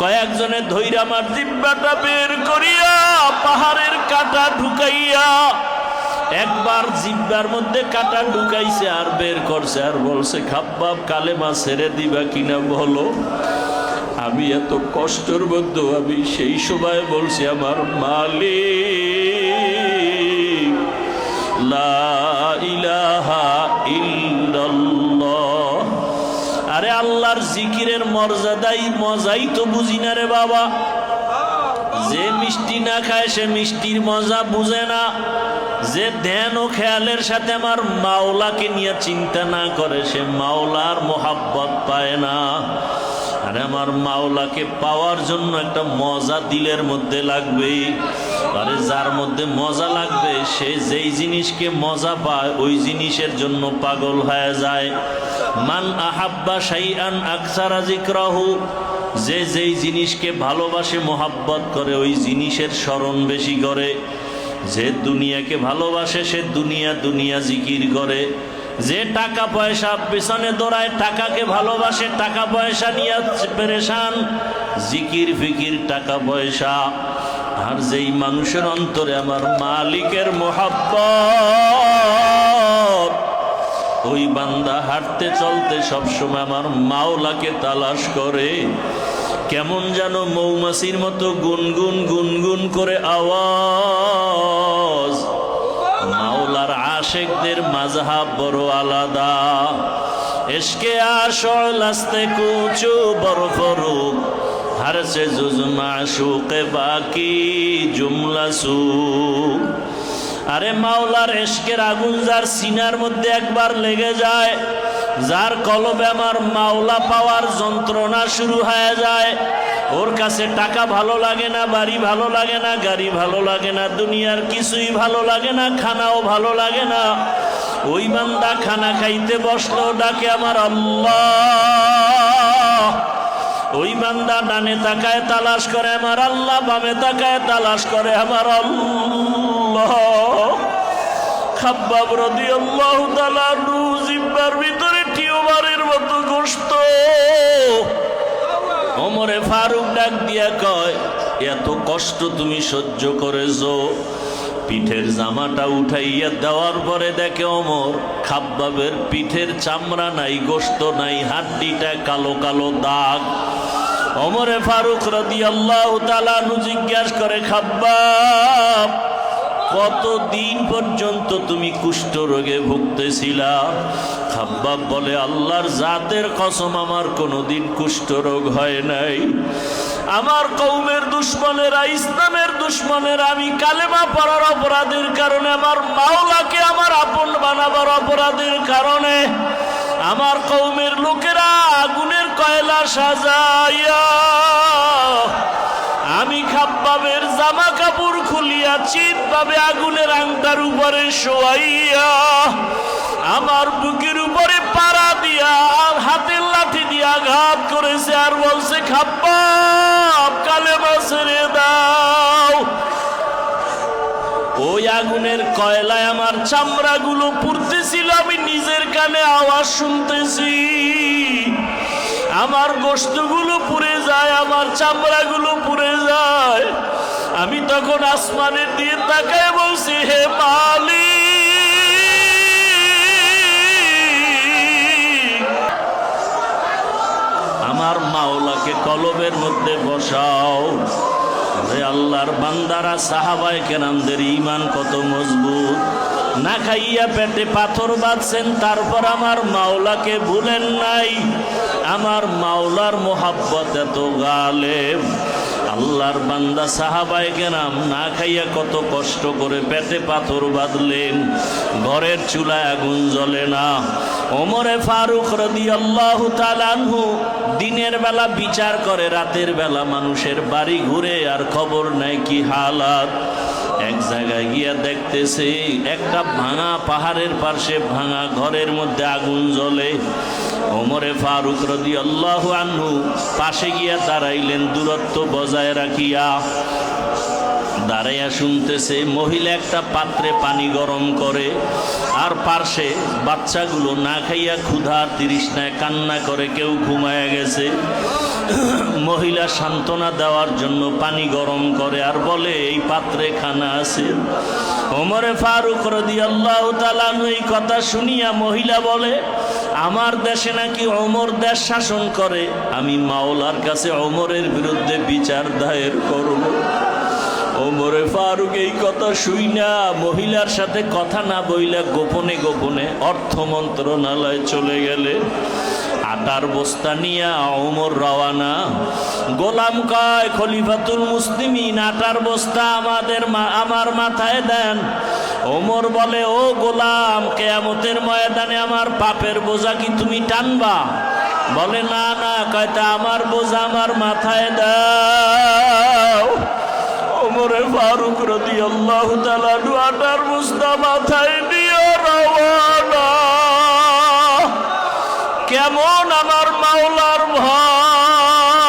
Speaker 1: কয়েকজনে ধইরা আমার জিহ্বাটা বের করিয়া পাহাড়ের কাটা ঢুকাইয়া, একবার জিহ্বার মধ্যে কাটা ঢুকাইছে আর বের করছে আর বলছে, খাব্বাব, কালেমা ছেড়ে দিবা কিনা বলো। আমি এত কষ্টের মধ্যে আমি সেই সময় বলছি, আমার মালিক লা ইলাহা ইল্লাল্লাহ। আরে আল্লাহর জিকিরের মজাই তো বুঝি না রে বাবা। যে মিষ্টি না খায় সে মিষ্টির মজা বুঝে না। যে ধ্যান ও খেয়ালের সাথে আমার মাওলাকে নিয়ে চিন্তা না করে সে মাওলার মোহাব্বত পায় না। আরে আমার মাওলাকে পাওয়ার জন্য একটা মজা দিলের মধ্যে লাগবে। আরে যার মধ্যে মজা লাগবে সে যেই জিনিসকে মজা পায় ওই জিনিসের জন্য পাগল হয়ে যায়। মান আহাব্বা শাইআন আকসারা যিকরাহু, যে যেই জিনিসকে ভালোবাসে মোহাব্বত করে ওই জিনিসের স্মরণ বেশি করে। যে দুনিয়াকে ভালোবাসে সে দুনিয়া দুনিয়া জিকির করে, যে টাকা পয়সা পেছনে দৌড়ায় টাকাকে ভালোবাসে, টাকা পয়সা নিয়ে পেরেশান, জিকির ফিকির টাকা পয়সা। আর যেই মানুষের অন্তরে আমার মালিকের মোহাব্বত, ওই বান্দা হাঁটতে চলতে সবসময় আমার মাওলাকে তালাশ করে। কেমন যেন মৌমাছির মতো গুনগুন গুনগুন করে আওয়াজ। মাওলার আশেকদের মাযহাব বড় আলাদা। ইশকে আশল আস্তে কুচু বড় ফরুক, हर से जुज माशूक बाकी जुमला सू। আরে মাওলার ইশকের আগুন যার সিনার মধ্যে একবার লেগে যায়, যার কলবে আমার মাওলা পাওয়ার যন্ত্রণা শুরু হয়ে যায়, ওর কাছে টাকা ভালো লাগে না, বাড়ি ভালো লাগে না, গাড়ি ভালো লাগে না, দুনিয়ার কিছুই ভালো লাগে না, খানাও ভালো লাগে না। ওই বান্দা খানা খাইতে বসলো, ডাকে আমার আল্লাহ। ওই বান্দা ডানে তাকায় তালাশ করে আমার আল্লাহ, বামে তাকায় তালাশ করে আমার আল্লাহ। খাব্বাব রাদিয়াল্লাহু তাআলা জিহ্বার ভিতরে টিউমারের মতো গোশত। ওমরে ফারুক ডাক দিয়া কয়, এত কষ্ট তুমি সহ্য করেছো। পিঠের জামাটা উঠাইয়া দেওয়ার পরে দেখে ওমর খাব্বাবের পিঠের চামড়া নাই, গোশত নাই, হাড্ডিটা কালো কালো দাগ। ওমরে ফারুক রাদিয়াল্লাহু তাআলা জিজ্ঞাসা করে, খাব্বাব কতদিন পর্যন্ত তুমি কুষ্ঠ রোগে ভুগতেছিলা? খাব্বাব বলে, আল্লাহর জাতের কসম আমার কোনোদিন কুষ্ঠ রোগ হয় নাই। আমার কওমের দুশমনেরা, ইসলামের দুশমনেরা, আমি কালেমা পড়ার অপরাধের কারণে, আমার মাওলাকে আমার আপন বানাবার অপরাধের কারণে আমার কওমের লোকেরা আগুনের কয়লা সাজাইয়া আমি খাব্বাবের জামা কাপড় খুলিয়া চিৎভাবে আগুনের আংটার উপরে শোয়াইয়া আমার বুকের উপরে পাড়া দিয়া আর হাতের লাঠি দিয়ে আঘাত করেছে, আর বলছে, খাব্বাব কালেমা ছেড়ে দাও। ওই আগুনের কয়লায় আমার চামড়াগুলো পুড়তেছিল, আমি নিজের কানে আওয়াজ শুনতেছি। আমার গোশতগুলো পুড়ে যায়, আমার চামড়াগুলো পুড়ে যায়। আমি তখন আসমানের দিয়ে তাকায় বলছি, হে মালিক, আমার মাওলাকে কলবের মধ্যে বসাও। রে আল্লাহর বান্দারা, সাহাবায়ে কেরামদের ঈমান কত মজবুত। না খাইয়া পেটে পাথর বাঁধছেন, তারপর আমার মাওলাকে ভুলেন নাই। আমার মাওলার মোহাব্বত এত গালেব। আল্লাহর বান্দা সাহাবায়ে কেরাম না খাইয়া কত কষ্ট করে পেটে পাথর বাঁধলেন, ঘরের চুলায় আগুন জ্বলে না। ওমরে ফারুক রাদিয়াল্লাহু তাআলা আনহু দিনের বেলা বিচার করে, রাতের বেলা মানুষের বাড়ি ঘুরে আর খবর নাই কি হালাত। এক জায়গায় গিয়া দেখতেছে একটা ভাঙা পাহাড়ের পাশে ভাঙা ঘরের মধ্যে আগুন জ্বলে। ওমরে ফারুক রাদিয়াল্লাহু আনহু পাশে গিয়া দাঁড়াইলেন, দূরত্ব বজায় রাখিয়া। দাঁড়াইয়া শুনতেছে মহিলা একটা পাত্রে পানি গরম করে, আর পার্শ্বে বাচ্চাগুলো না খাইয়া ক্ষুধার তৃষ্ণায় কান্না করে, কেউ ঘুমায়া গেছে। মহিলা সান্ত্বনা দেওয়ার জন্য পানি গরম করে আর বলে, এই পাত্রে খানা আছে। ওমরে ফারুক রাদিয়াল্লাহু তাআলা এই কথা শুনিয়া মহিলা বলে, আমার দেশে নাকি ওমর দেশ শাসন করে, আমি মাওলার কাছে ওমরের বিরুদ্ধে বিচার দায়ের করব। ওমরে ফারুক এই কথা শুইনা মহিলার সাথে কথা না বইলা গোপনে গোপনে অর্থ মন্ত্রণালয়ে চলে গেলে। আটার বস্তা নিয়া ওমর রওয়ানা। গোলাম কয়, খলিফাতুল মুসলিমিন, আটার বস্তা আমার মাথায় দেন। ওমর বলে, ও গোলাম, কিয়ামতের ময়দানে আমার পাপের বোঝা কি তুমি টানবা? বলে, না না। কয়, তা আমার বোঝা আমার মাথায় দাও। ওমরে ফারুক রাদিয়াল্লাহু তাআলা আটার বস্তা মাথায় নিয়ে রওয়ানা। কেমন আমার মাওলার ভয়!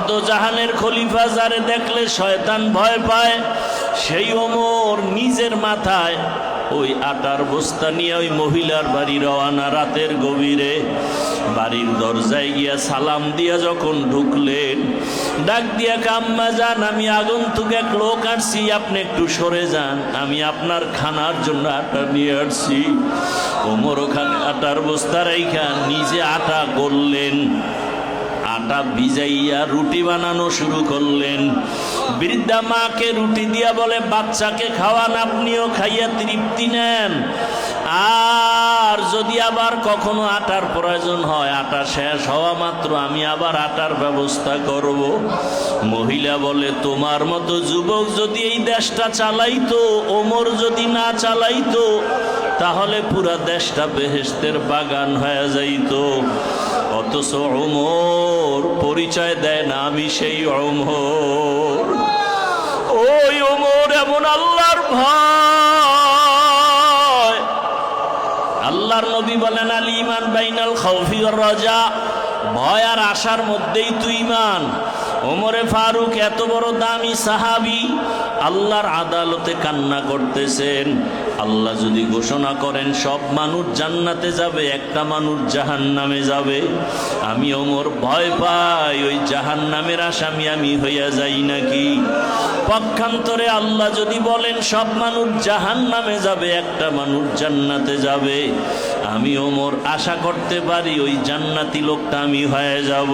Speaker 1: অর্ধজাহানের খলিফা যারে দেখলে শয়তান ভয় পায়, সেই ওমর নিজের মাথায় ওই আটার বস্তা নিয়ে ওই মহিলার বাড়ি রওয়ানা। রাতের গভীরে বাড়ির দরজায় গিয়া সালাম দিয়া যখন ঢুকলেন, ডাক দিয়া আম্মা যান, আমি আগন্তুক এক লোক আসছি, আপনি একটু সরে যান, আমি আপনার খানার জন্য আটা নিয়ে আসছি। ওমর ওখানে আটার বস্তা রাইখা নিজে আটা গড়লেন, আটা ভিজাইয়া রুটি বানানো শুরু করলেন। বৃদ্ধা মাকে রুটি দিয়া বলে, বাচ্চাকে খাওয়ান, আপনিও খাইয়া তৃপ্তি নেন, আর যদি আবার কখনো আটার প্রয়োজন হয়, আটা শেষ হওয়া মাত্র আমি আবার আটার ব্যবস্থা করব। মহিলা বলে, তোমার মতো যুবক যদি এই দেশটা চালাইতো, ওমর যদি না চালাইতো, তাহলে পুরা দেশটা বেহেশতের বাগান হয়ে যাইত। অথচ ওমর পরিচয় দেয় না, আমি সেই ওমর। ওই ওমর এমন আল্লাহর ভয়। আল্লাহর নবী বলেন, আল ঈমান বাইনাল খাউফি ওয়ার রাজা, ভয় আর আশার মধ্যেই তো ঈমান। ওমরে ফারুক এত বড় দামি সাহাবী আল্লাহর আদালতে কান্না করতেছেন। আল্লাহ যদি ঘোষণা করেন সব মানুষ জান্নাতে যাবে, একটা মানুষ জাহান্নামে যাবে, আমি ওমর ভয় পাই ওই জাহান্নামের আসামি আমি হইয়া যাই নাকি। পক্ষান্তরে আল্লাহ যদি বলেন সব মানুষ জাহান্নামে যাবে, একটা মানুষ জান্নাতে যাবে, আমি ওমর আশা করতে পারি ওই জান্নাতি লোকটা আমি হয়ে যাব।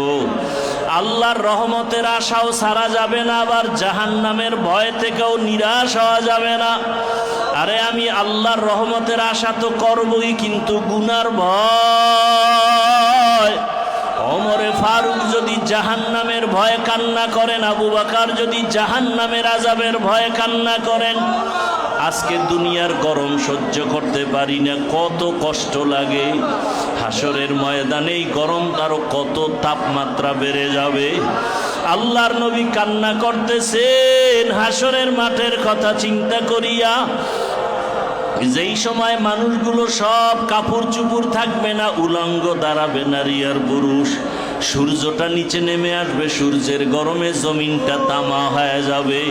Speaker 1: আল্লাহর রহমতের আশাও ছাড়া যাবে না, আবার জাহান্নামের ভয় থেকেও নিরাশ হওয়া যাবে না। আরে আমি আল্লাহর রহমতের আশা তো করবই, কিন্তু গুনার ভয়। ওমরে ফারুক যদি জাহান্নামের ভয়ে কান্না করেন, আবু বকর যদি জাহান্নামের আযাবের ভয়ে কান্না করেন, আজকে দুনিয়ার গরম সহ্য করতে পারি না, কত কষ্ট লাগে। হাসরের ময়দানে এই গরম তারও কত তাপমাত্রা বেড়ে যাবে। আল্লাহর নবী কান্না করতেছেন হাসরের মাঠের কথা চিন্তা করিয়া। যেই সময় মানুষগুলো সব কাপড় চুপুর থাকবে না, উলঙ্গ দাঁড়াবে নারী আর পুরুষ, সূর্যটা নিচে নেমে আসবে, সূর্যের গরমে জমিনটা তামা হয়ে যাবে।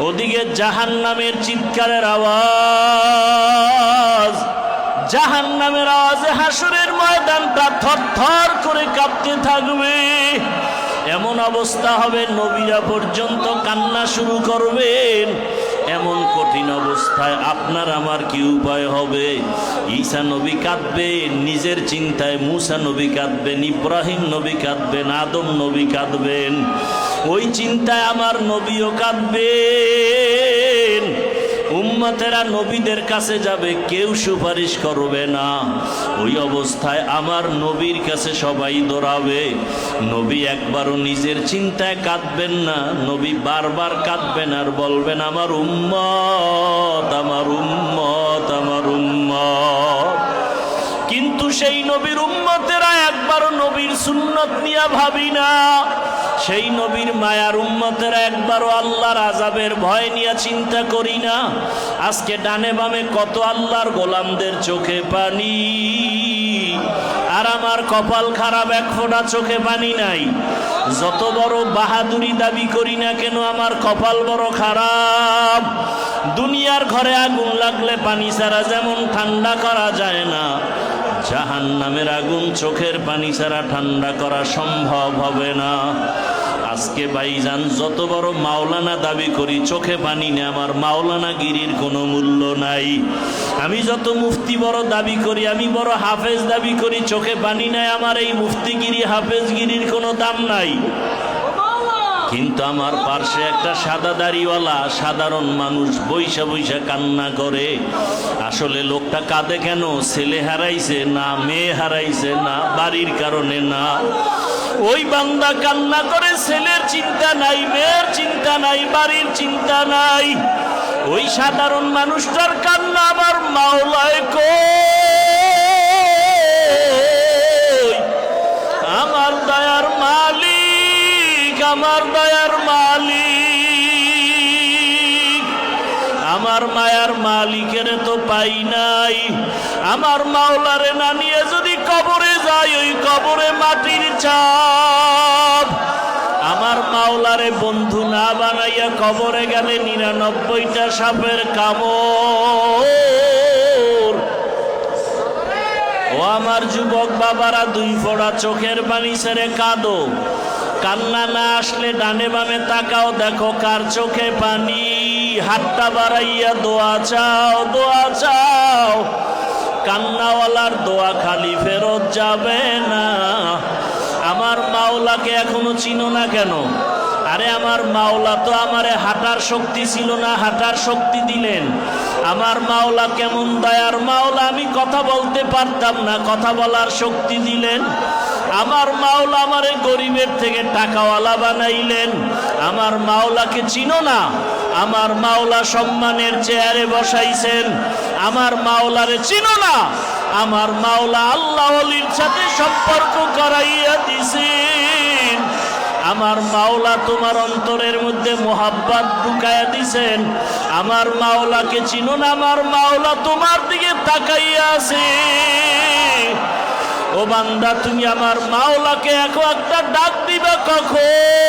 Speaker 1: ওদিকে জাহান্নামের চিৎকারের আওয়াজ, জাহান্নামের আওয়াজে হাসরের ময়দানটা থরথর করে কাঁপতে থাকবে। এমন অবস্থা হবে নবীরা পর্যন্ত কান্না শুরু করবেন। এমন কঠিন অবস্থায় আপনার আমার কি উপায় হবে? ঈসা নবী কাঁদবেন নিজের চিন্তায়, মুসা নবী কাঁদবেন, ইব্রাহিম নবী কাঁদবেন, আদম নবী কাঁদবেন, ওই চিন্তায় আমার নবীও কাঁদবেন। উম্মতেরা নবীদের কাছে যাবে, কেউ সুপারিশ করবে না। ওই অবস্থায় আমার নবীর কাছে সবাই দৌড়াবে। নবী একবারও নিজের চিন্তায় কাঁদবেন না, নবী বারবার কাঁদবেন আর বলবেন, আমার উম্মত, আমার উম্মত, আমার উম্মত। কিন্তু সেই নবীর উম্মতেরা একবারও নবীর সুন্নত নিয়ে ভাবি না। সেই নবীর মায়ার উম্মতেরা একবারও আল্লাহর আযাবের ভয় নিয়ে চিন্তা করি না। আজকে ডানে বামে কত আল্লাহর গোলামদের চোখে পানি, আর আমার কপাল খারাপ, এক ফোঁটা চোখে পানি নাই। যত বড় বাহাদুরি দাবি করি না কেন, আমার কপাল বড় খারাপ। দুনিয়ার ঘরে আগুন লাগলে পানি ছাড়া যেমন ঠান্ডা করা যায় না, জাহান্নামের আগুন চোখের পানি ছাড়া ঠান্ডা করা সম্ভব হবে না। আজকে ভাইজান যত বড় মাওলানা দাবি করি, চোখে পানি নেই, আমার মাওলানা গিরির কোনো মূল্য নাই। আমি যত মুফতি বড় দাবি করি, আমি বড় হাফেজ দাবি করি, চোখে পানি নাই, আমার এই মুফতিগিরি হাফেজগিরির কোনো দাম নাই। কিন্তু আমার পার্শ্বে একটা সাদা দাড়িওয়ালা সাধারণ মানুষ বইসা বইসা কান্না করে। আসলে লোকটা কাঁদে কেন? ছেলে হারাইছে না, মেয়ে হারাইছে না, বাড়ির কারণে না। ওই বান্দা কান্না করে, ছেলের চিন্তা নাই, মেয়ের চিন্তা নাই, বাড়ির চিন্তা নাই। ওই সাধারণ মানুষটার কান্না আমার মাওলায় কই? আমার দয়ার মালিক, আমার দয়ার মালিক, আমার মায়ার মালিকের তো পাই নাই। আমার মাওলারে না নিয়ে যদি কবরে যাই, ওই কবরে মাটির চাপ। আমার মাওলারে বন্ধু না বানাইয়া কবরে গেলে 99টা সাপের কামড়। ও আমার যুবক বাবারা, 2 ফোঁটা চোখের পানি ছেড়ে কাঁদো। কান্না না আসলে ডানে বামে তাকাও, দেখো কার চোখে পানি। হাতটা বাড়াইয়া দোয়া চাও, দোয়া চাও। কান্নাওয়ালার দোয়া খালি ফেরত যাবে না। আমার মাওলাকে এখনো চিনো না কেন? আরে আমার মাওলা তো আমারে হাঁটার শক্তি ছিল না, হাঁটার শক্তি দিলেন। আমার মাওলা কেমন দয়ার মাওলা, আমি কথা বলতে পারতাম না, কথা বলার শক্তি দিলেন। আমার মাওলা আমারে গরিবের থেকে টাকাওয়ালা বানাইলেন। আমার মাওলাকে চিনো না? আমার মাওলা সম্মানের চেয়ারে বসাইছেন। আমার মাওলারে চিনো না? আমার মাওলা আল্লাহ ওলির সাথে সম্পর্ক করাইয়া দিছেন। আমার মাওলা তোমার অন্তরের মধ্যে মোহাব্বত ঢুকাইয়া দিছেন। আমার মাওলাকে চিনো না? আমার মাওলা তোমার দিকে তাকাইয়া আছে। ও বান্দা, তুমি আমার মাওলাকে একটা ডাক দিবা কখন?